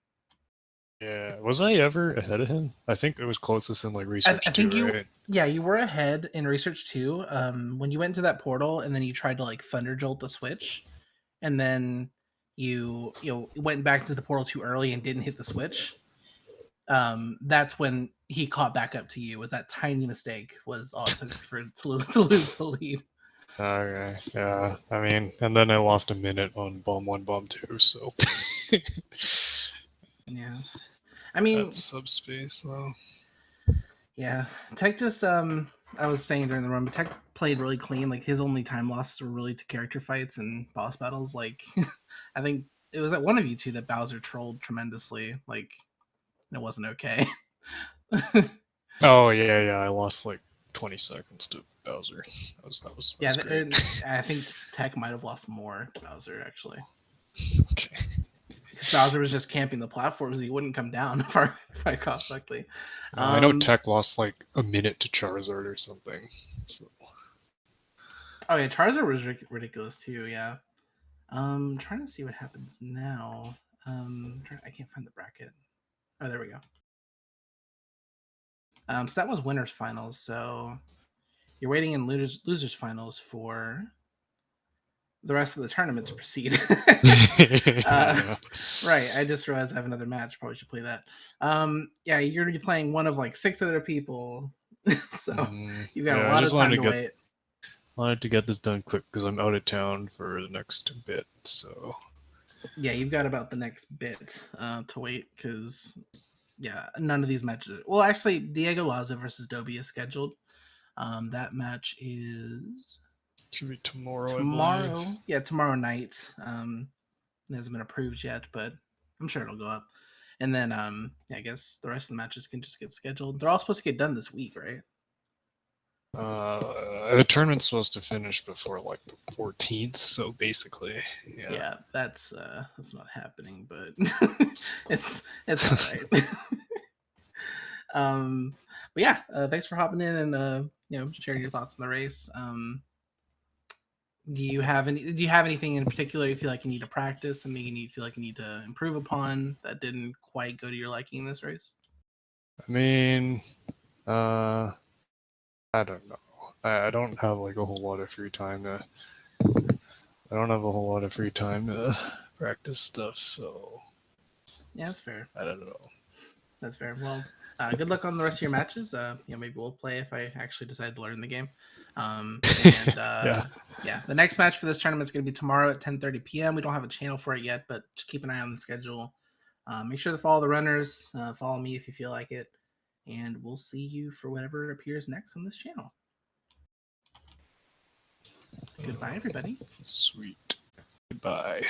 B: Yeah, was I ever ahead of him? I think it was closest in like research
A: I think
B: too,
A: you,
B: right?
A: yeah, you were ahead in research too. When you went into that portal and then you tried to like thunder jolt the switch, and then you went back to the portal too early and didn't hit the switch, that's when he caught back up to you. Was that tiny mistake was all it took to lose the lead.
B: Okay, yeah. I mean, and then I lost a minute on bomb 1, bomb 2, so.
A: Yeah. I mean,
B: that's Subspace, though.
A: Yeah. Tech just, I was saying during the run, but Tech played really clean. Like, his only time losses were really to character fights and boss battles. Like, I think it was at one of you two that Bowser trolled tremendously. Like, it wasn't okay.
B: Oh, yeah, I lost like 20 seconds to Bowser. That was
A: Yeah,
B: great.
A: I think Tech might have lost more to Bowser, actually.
B: Okay.
A: Because Bowser was just camping the platforms. He wouldn't come down if I recall correctly.
B: I know Tech lost like a minute to Charizard or something. So.
A: Oh, yeah, Charizard was ridiculous, too, yeah. Trying to see what happens now. I can't find the bracket. Oh, there we go. So that was winners finals. So you're waiting in losers finals for the rest of the tournament to proceed. Right. I just realized I have another match. Probably should play that. Yeah, you're gonna be playing one of like 6 other people. So you've got a lot of time to wait.
B: Wanted to get this done quick because I'm out of town for the next bit. So
A: yeah, you've got about the next bit to wait because none of these matches. Well, actually, Diego Laza versus Dobie is scheduled. That match is
B: should be tomorrow.
A: Tomorrow, tomorrow night. It hasn't been approved yet, but I'm sure it'll go up. And then, I guess the rest of the matches can just get scheduled. They're all supposed to get done this week, right?
B: The tournament's supposed to finish before like the 14th, so basically,
A: yeah, that's not happening, but it's all right. But yeah, thanks for hopping in and sharing your thoughts on the race. Do you have anything in particular you feel like you need to practice? Something you feel like you need to improve upon that didn't quite go to your liking in this race?
B: I mean, I don't know. I don't have like a whole lot of free time to. I don't have a whole lot of free time to practice stuff, so.
A: Yeah, that's fair.
B: I don't know.
A: That's fair. Well, good luck on the rest of your matches. Maybe we'll play if I actually decide to learn the game. The next match for this tournament is going to be tomorrow at 10:30 p.m. We don't have a channel for it yet, but just keep an eye on the schedule. Make sure to follow the runners. Follow me if you feel like it. And we'll see you for whatever appears next on this channel. Goodbye, everybody.
B: Sweet. Goodbye.